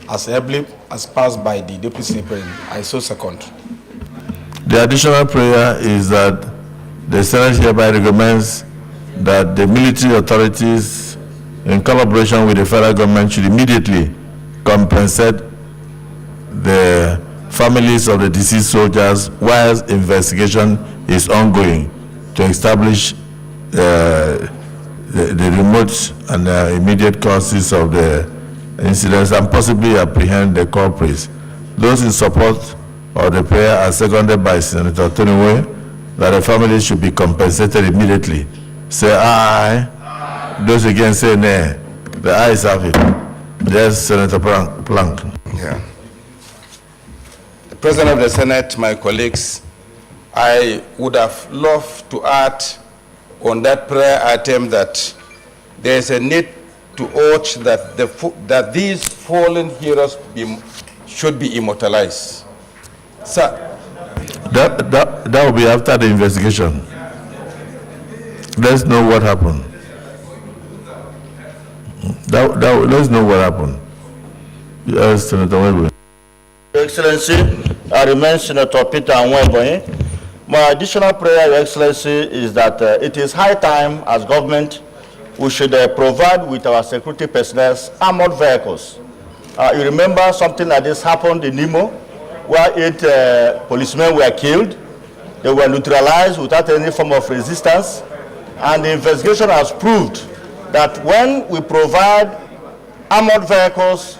as ably as passed by the Deputy Senate President. I so second. The additional prayer is that the Senate hereby recommends that the military authorities, in collaboration with the federal government, should immediately compensate the families of the deceased soldiers while investigation is ongoing to establish the remote and immediate causes of the incidents and possibly apprehend the culprits. Those in support of the prayer are seconded by Senator Tony Woye, that the families should be compensated immediately. Say aye. Aye. Those against say nay. The ayes have it. Yes, Senator Plank. Yeah. The President of the Senate, my colleagues, I would have loved to add on that prayer item that there is a need to urge that that these fallen heroes should be immortalized. Sir, that will be after the investigation. Let's know what happened. Let's know what happened. Yes, Senator Webber. Your Excellency, I remain Senator Peter Nweboye. My additional prayer, Your Excellency, is that it is high time as government we should provide with our security personnel armored vehicles. You remember something like this happened in Imo, where 8 policemen were killed. They were neutralized without any form of resistance. And the investigation has proved that when we provide armored vehicles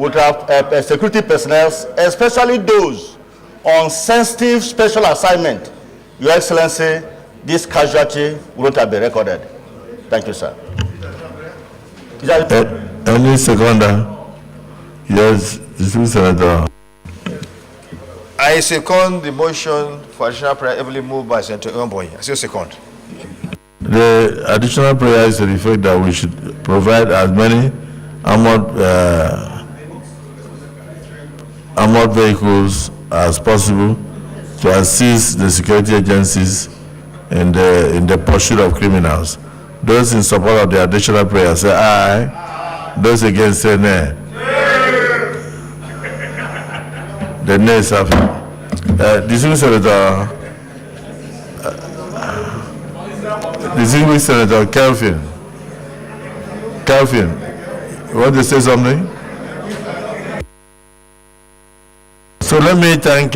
would have security personnel, especially those on sensitive special assignment, Your Excellency, this casualty wouldn't have been recorded. Thank you, sir. Any seconder? Yes, distinguished senator. I second the motion for additional prayer heavily moved by Senator Omboy. I still second. The additional prayer is to the effect that we should provide as many armored vehicles as possible to assist the security agencies in the pursuit of criminals. Those in support of the additional prayer say aye. Those against say nay. The nays have it. Distinguished Senator Kelvin, you want to say something? So let me thank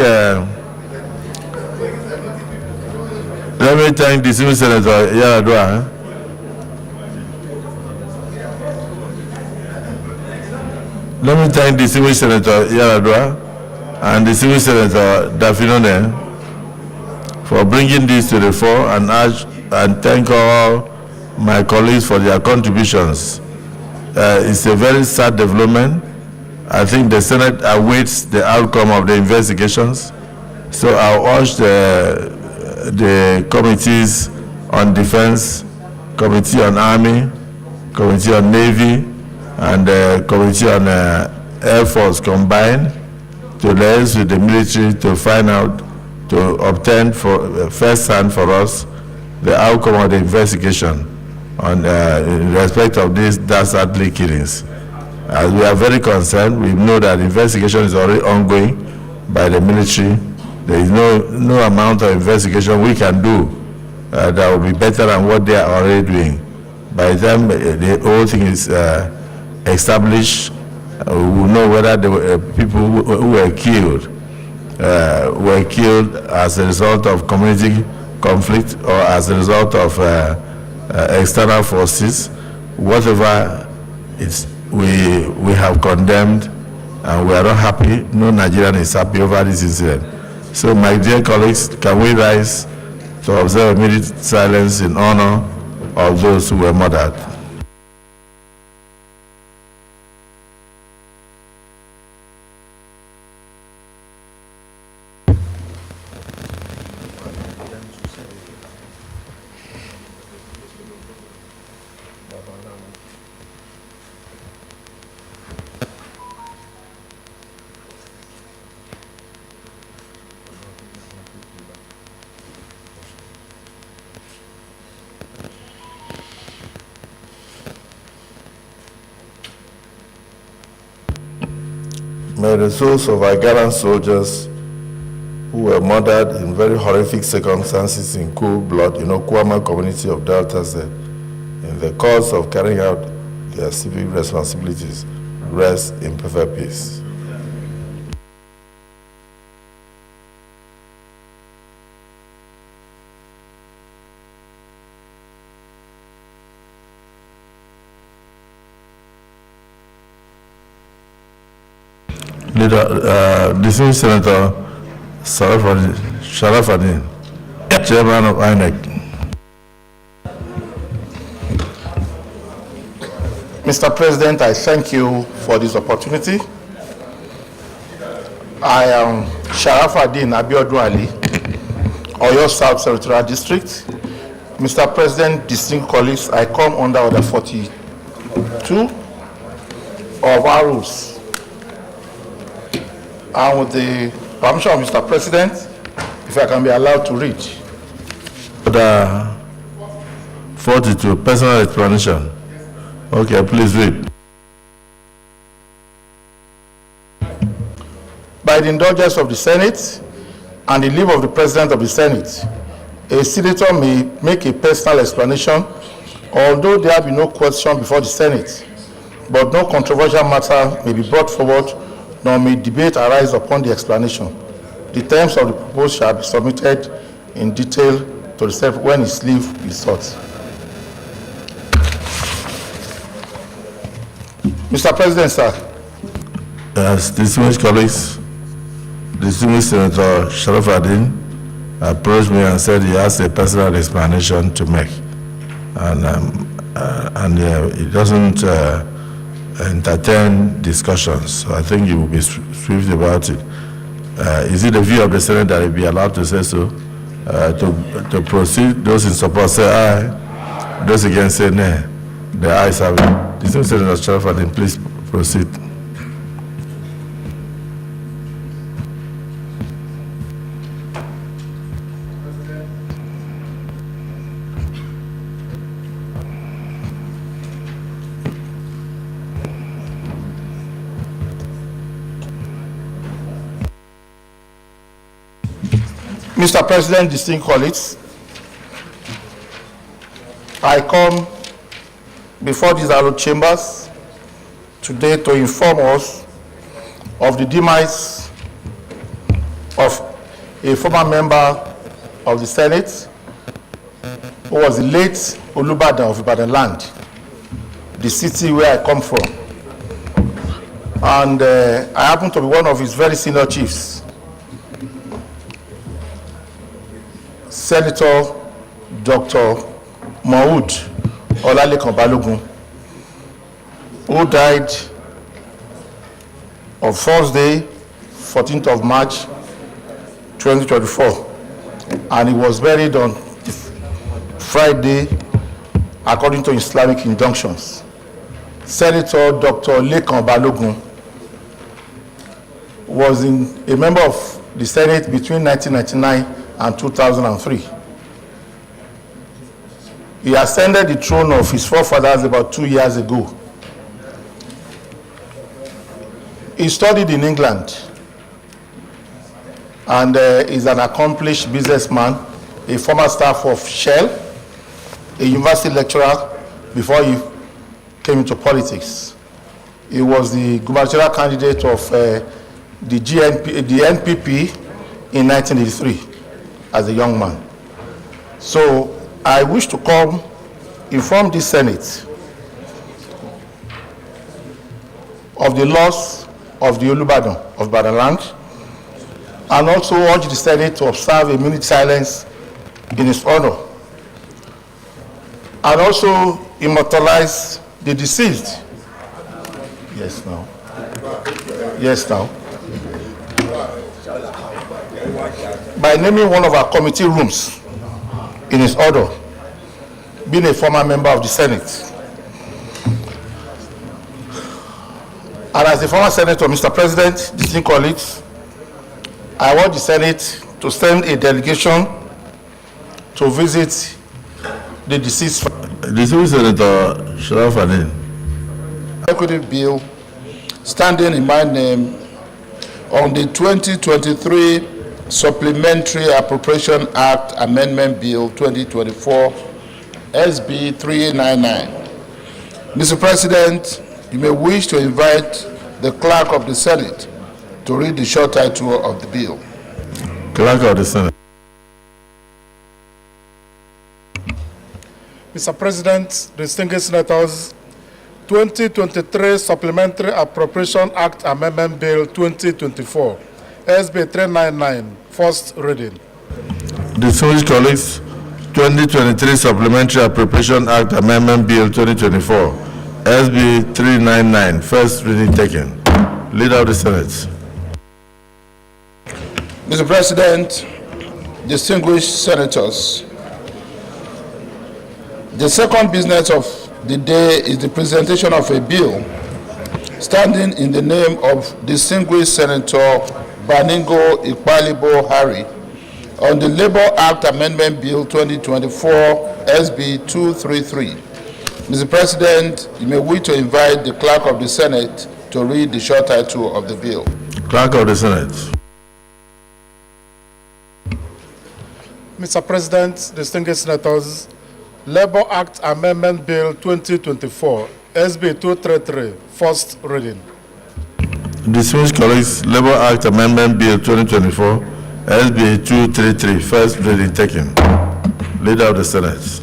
distinguished Senator Yaradua. Let me thank distinguished Senator Yaradua and distinguished Senator Dafinone for bringing this to the fore, and thank all my colleagues for their contributions. It's a very sad development. I think the Senate awaits the outcome of the investigations. So I urge the committees on defense, committee on army, committee on navy, and the committee on air force combined to liaise with the military to find out, to obtain for first hand for us the outcome of the investigation on in respect of these dastardly killings. As we are very concerned, we know that the investigation is already ongoing by the military. There is no amount of investigation we can do that will be better than what they are already doing. By the time the whole thing is established, we will know whether the people who were killed as a result of community conflict or as a result of external forces. Whatever it's, we have condemned, and we are not happy. No Nigerian is happy over this incident. So, my dear colleagues, can we rise to observe immediate silence in honor of those who were murdered? May the souls of our gallant soldiers who were murdered in very horrific circumstances in cool blood in Okwama community of Delta State in the course of carrying out their civic responsibilities rest in perfect peace. Distinguished Senator Sharafadin, Chairman of INEC. Mr. President, I thank you for this opportunity. I am Sharafadin Abiodun Ali, Oyo South Senatorial District. Mr. President, distinguished colleagues, I come under Order 42 of our rules. And with the permission of Mr. President, if I can be allowed to read. Order 42, personal explanation. Okay, please read. By the indulgence of the Senate and the leave of the President of the Senate, a senator may make a personal explanation, although there be no question before the Senate, but no controversial matter may be brought forward, nor may debate arise upon the explanation. The terms of the proposal shall be submitted in detail to the Senate when its leave is sought. Mr. President, sir. As distinguished colleagues, distinguished Senator Sharafuddin approached me and said he has a personal explanation to make, and he doesn't entertain discussions. So I think he will be swift about it. Is it the view of the Senate that he be allowed to say so? To proceed, those in support say aye, those against say nay. The ayes have it. Distinguished Senator Sharafuddin, please proceed. Mr. President, distinguished colleagues, I come before these hallowed chambers today to inform us of the demise of a former member of the Senate who was the late Olubadan of Ibadan land, the city where I come from. And I happen to be one of his very senior chiefs. Senator Dr. Maud Olalekan Balogun, who died on Thursday, 14th of March, 2024, and he was buried on Friday according to Islamic injunctions. Senator Dr. Lekan Balogun was a member of the Senate between 1999 and 2003. He ascended the throne of his forefathers about 2 years ago. He studied in England and is an accomplished businessman, a former staff of Shell, a university lecturer before he came into politics. He was the gubernatorial candidate of the NPP in 1983. As a young man. So I wish to come inform the Senate of the loss of the Olubadan of Ibadan land, and also urge the Senate to observe a minute silence in his honor, and also immortalize the deceased. Yes, now. Yes, now. By naming one of our committee rooms in his honor, being a former member of the Senate. And as a former senator, Mr. President, distinguished colleagues, I want the Senate to send a delegation to visit the deceased. Distinguished Senator Sharafuddin. Equity bill standing in my name on the 2023 Supplementary Appropriation Act Amendment Bill 2024, SB 399. Mr. President, you may wish to invite the Clerk of the Senate to read the short title of the bill. Clerk of the Senate. Mr. President, distinguished senators, 2023 Supplementary Appropriation Act Amendment Bill 2024, SB 399, first reading. Distinguished colleagues, 2023 Supplementary Appropriation Act Amendment Bill 2024, SB 399, first reading taken. Leader of the Senate. Mr. President, distinguished senators, the second business of the day is the presentation of a bill standing in the name of distinguished Senator Baningo Ikpalibo Harry on the Labor Act Amendment Bill 2024, SB 233. Mr. President, you may wish to invite the Clerk of the Senate to read the short title of the bill. Clerk of the Senate. Mr. President, distinguished senators, Labor Act Amendment Bill 2024, SB 233, first reading. Distinguished colleagues, Labor Act Amendment Bill 2024, SB 233, first reading taken. Leader of the Senate.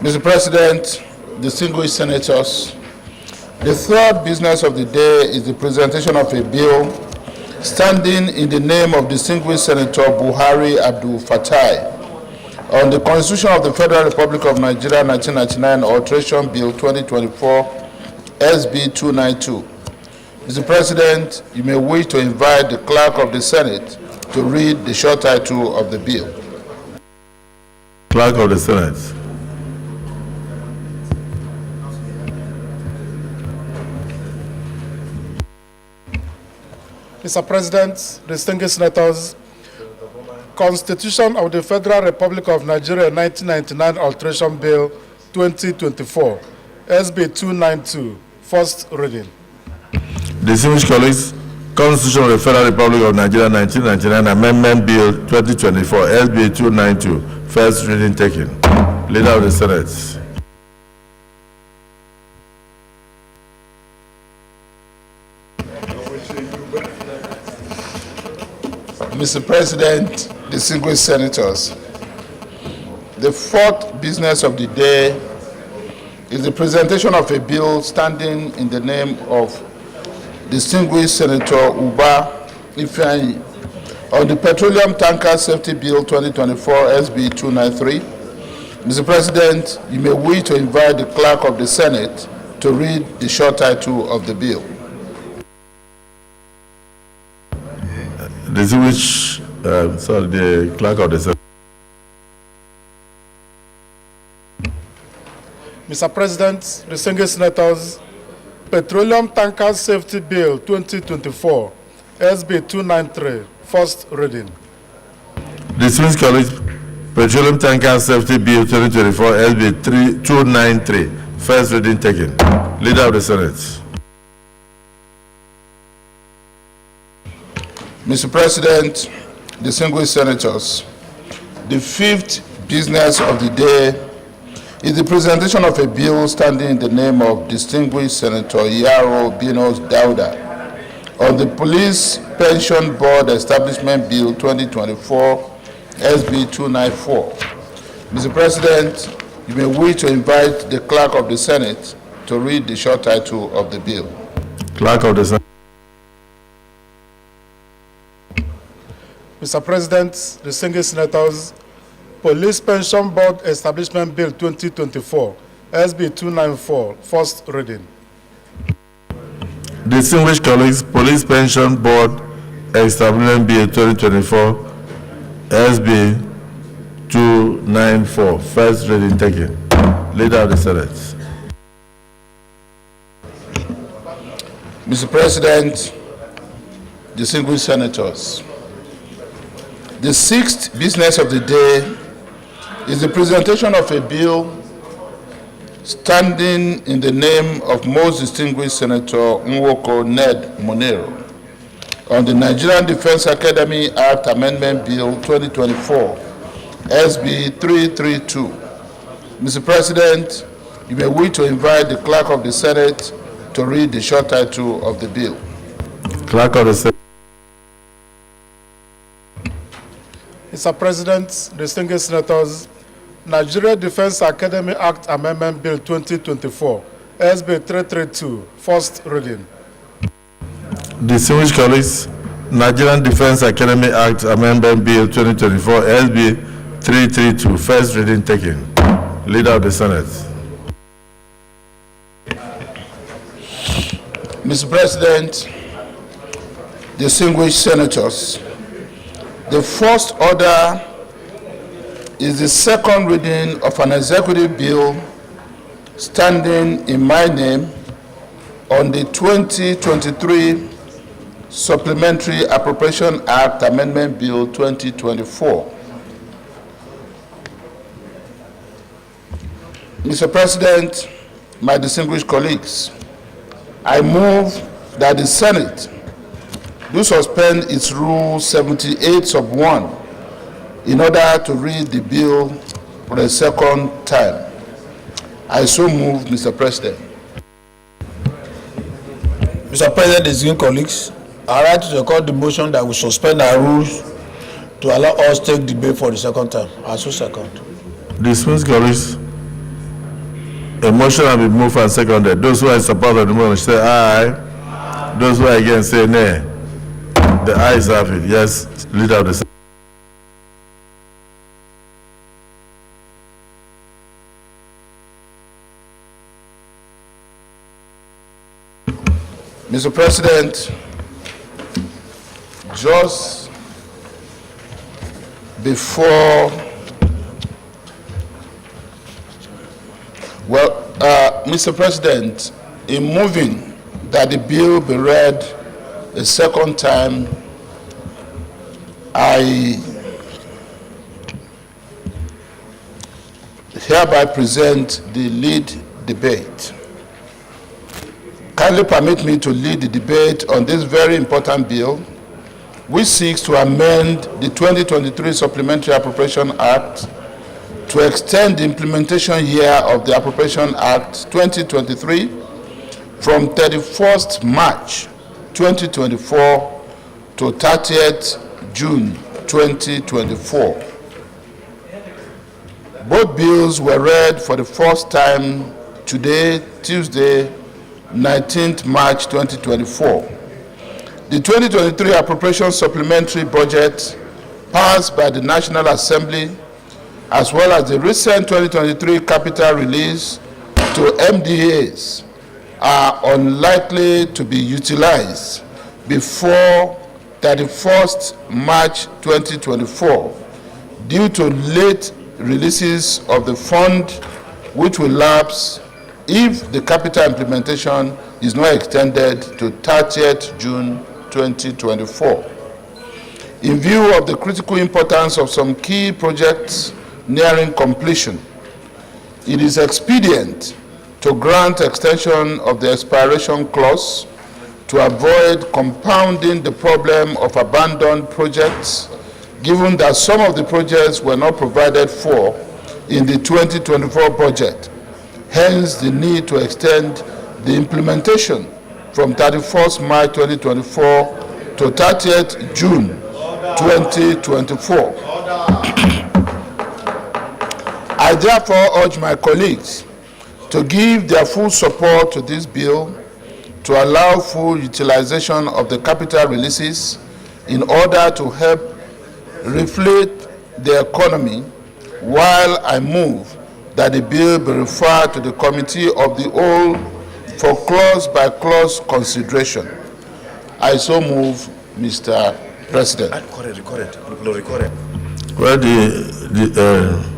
Mr. President, distinguished senators, The third business of the day is the presentation of a bill standing in the name of distinguished Senator Buhari Abdul Fatai on the Constitution of the Federal Republic of Nigeria 1999 Alteration Bill 2024 SB 292. Mr. President, you may wish to invite the Clerk of the Senate to read the short title of the bill. Clerk of the Senate. Mr. President, distinguished senators, Constitution of the Federal Republic of Nigeria 1999 Alteration Bill 2024, SB 292, first reading. Distinguished colleagues, Constitution of the Federal Republic of Nigeria 1999 Amendment Bill 2024, SB 292, first reading taken. Leader of the Senate. Mr. President, distinguished senators, the fourth business of the day is the presentation of a bill standing in the name of distinguished Senator Uba Ifeanyi on the Petroleum Tanker Safety Bill 2024 SB 293. Mr. President, you may wish to invite the Clerk of the Senate to read the short title of the bill. Distinguished, the Clerk of the Senate. Mr. President, distinguished senators, Petroleum Tanker Safety Bill 2024, SB 293, first reading. Distinguished colleagues, Petroleum Tanker Safety Bill 2024, SB 293, first reading taken. Leader of the Senate. Mr. President, distinguished senators, the fifth business of the day is the presentation of a bill standing in the name of distinguished Senator Yaro Binos Dauda on the Police Pension Board Establishment Bill 2024, SB 294. Mr. President, you may wish to invite the Clerk of the Senate to read the short title of the bill. Clerk of the Senate. Mr. President, distinguished senators, Police Pension Board Establishment Bill 2024, SB 294, first reading. Distinguished colleagues, Police Pension Board Establishment Bill 2024, SB 294, first reading taken. Leader of the Senate. Mr. President, distinguished senators, the sixth business of the day is the presentation of a bill standing in the name of most distinguished Senator Nwoko Ned Monero on the Nigerian Defense Academy Act Amendment Bill 2024, SB 332. Mr. President, you may wish to invite the Clerk of the Senate to read the short title of the bill. Clerk of the Senate. Mr. President, distinguished senators, Nigeria Defense Academy Act Amendment Bill 2024, SB 332, first reading. Distinguished colleagues, Nigerian Defense Academy Act Amendment Bill 2024, SB 332, first reading taken. Leader of the Senate. Mr. President, distinguished senators, the first order is the second reading of an executive bill standing in my name on the 2023 Supplementary Appropriation Act Amendment Bill 2024. Mr. President, my distinguished colleagues, I move that the Senate do suspend its Rule 78(1) in order to read the bill for a second time. I so move, Mr. President. Mr. President, distinguished colleagues, I write to record the motion that we suspend our rules to allow us to take debate for the second time. I so second. Distinguished colleagues, A motion has been moved and seconded. Those who are in support of the motion say aye. Those who are against say nay. The ayes have it. Yes, leader of the Senate. Mr. President, just before, Mr. President, in moving that the bill be read a second time, I hereby present the lead debate. Kindly permit me to lead the debate on this very important bill, which seeks to amend the 2023 Supplementary Appropriation Act to extend the implementation year of the Appropriation Act 2023 from 31st March 2024 to 30th June 2024. Both bills were read for the first time today, Tuesday, 19th March 2024. The 2023 Appropriation Supplementary Budget passed by the National Assembly, as well as the recent 2023 capital release to MDAs, are unlikely to be utilized before 31st March 2024 due to late releases of the fund, which will lapse if the capital implementation is not extended to 30th June 2024. In view of the critical importance of some key projects nearing completion, it is expedient to grant extension of the expiration clause to avoid compounding the problem of abandoned projects, given that some of the projects were not provided for in the 2024 budget. Hence, the need to extend the implementation from 31st March 2024 to 30th June 2024. I therefore urge my colleagues to give their full support to this bill to allow full utilization of the capital releases in order to help reflate the economy, while I move that the bill be referred to the Committee of the Whole for clause-by-clause consideration. I so move, Mr. President. Record it. Well, the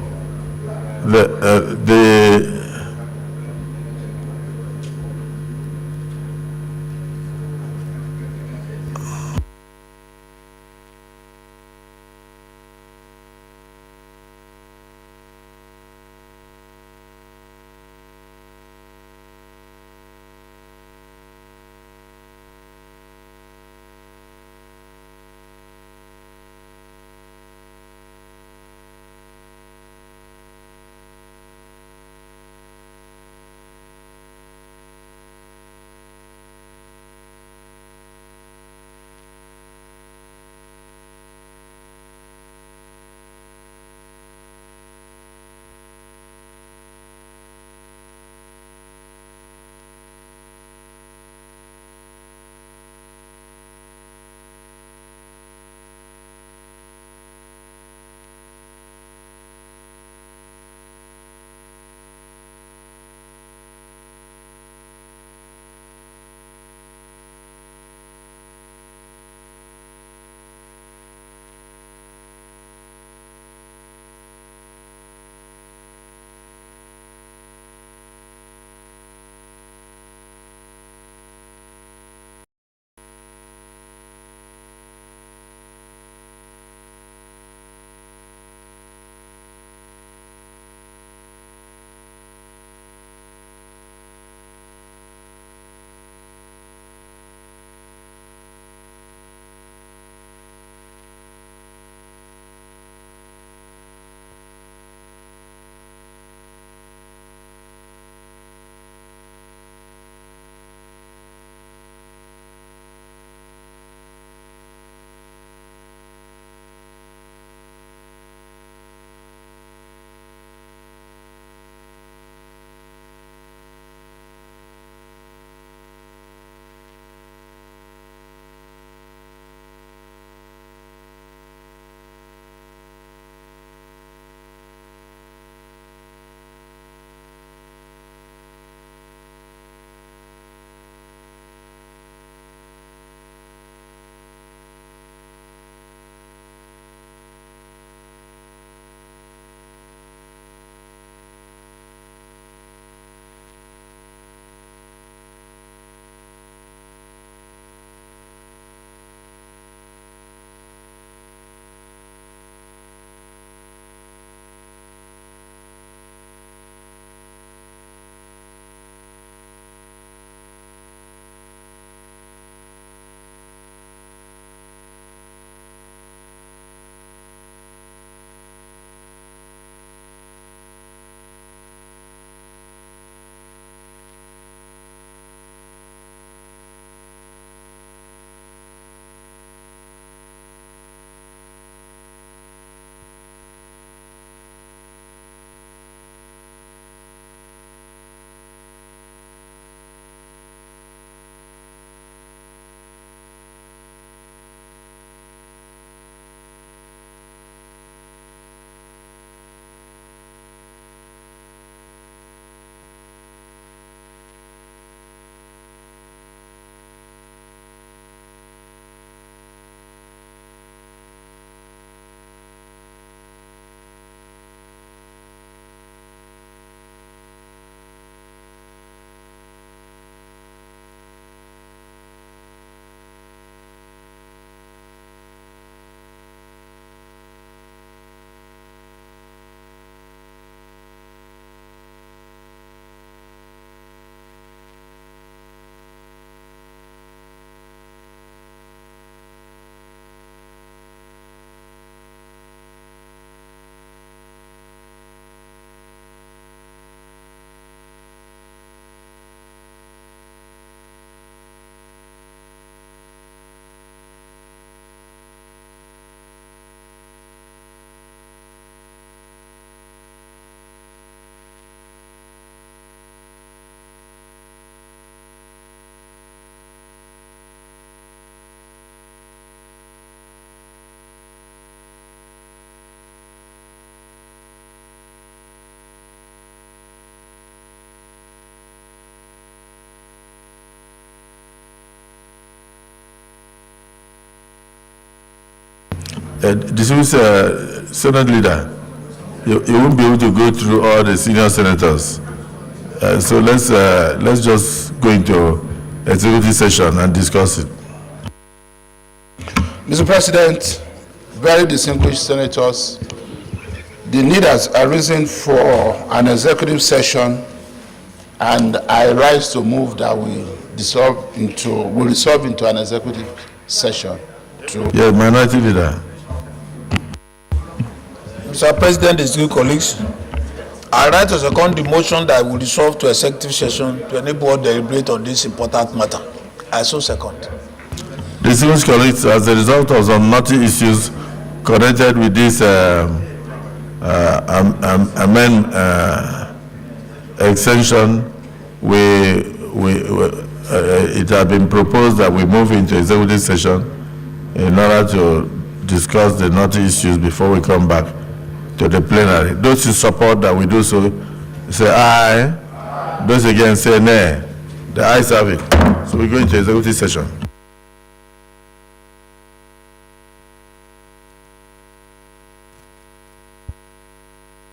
distinguished Senate leader, you won't be able to go through all the senior senators. So let's just go into executive session and discuss it. Mr. President, very distinguished senators, the need has arisen for an executive session, and I rise to move that we resolve into an executive session. Yeah, Minority Leader. Mr. President, distinguished colleagues, I rise to second the motion that will resolve to executive session to enable us to deliberate on this important matter. I so second. Distinguished colleagues, as a result of some knotty issues connected with this extension, it has been proposed that we move into executive session in order to discuss the knotty issues before we come back to the plenary. Those who support that we do so, say aye. Those against say nay. The ayes have it. So we go into executive session.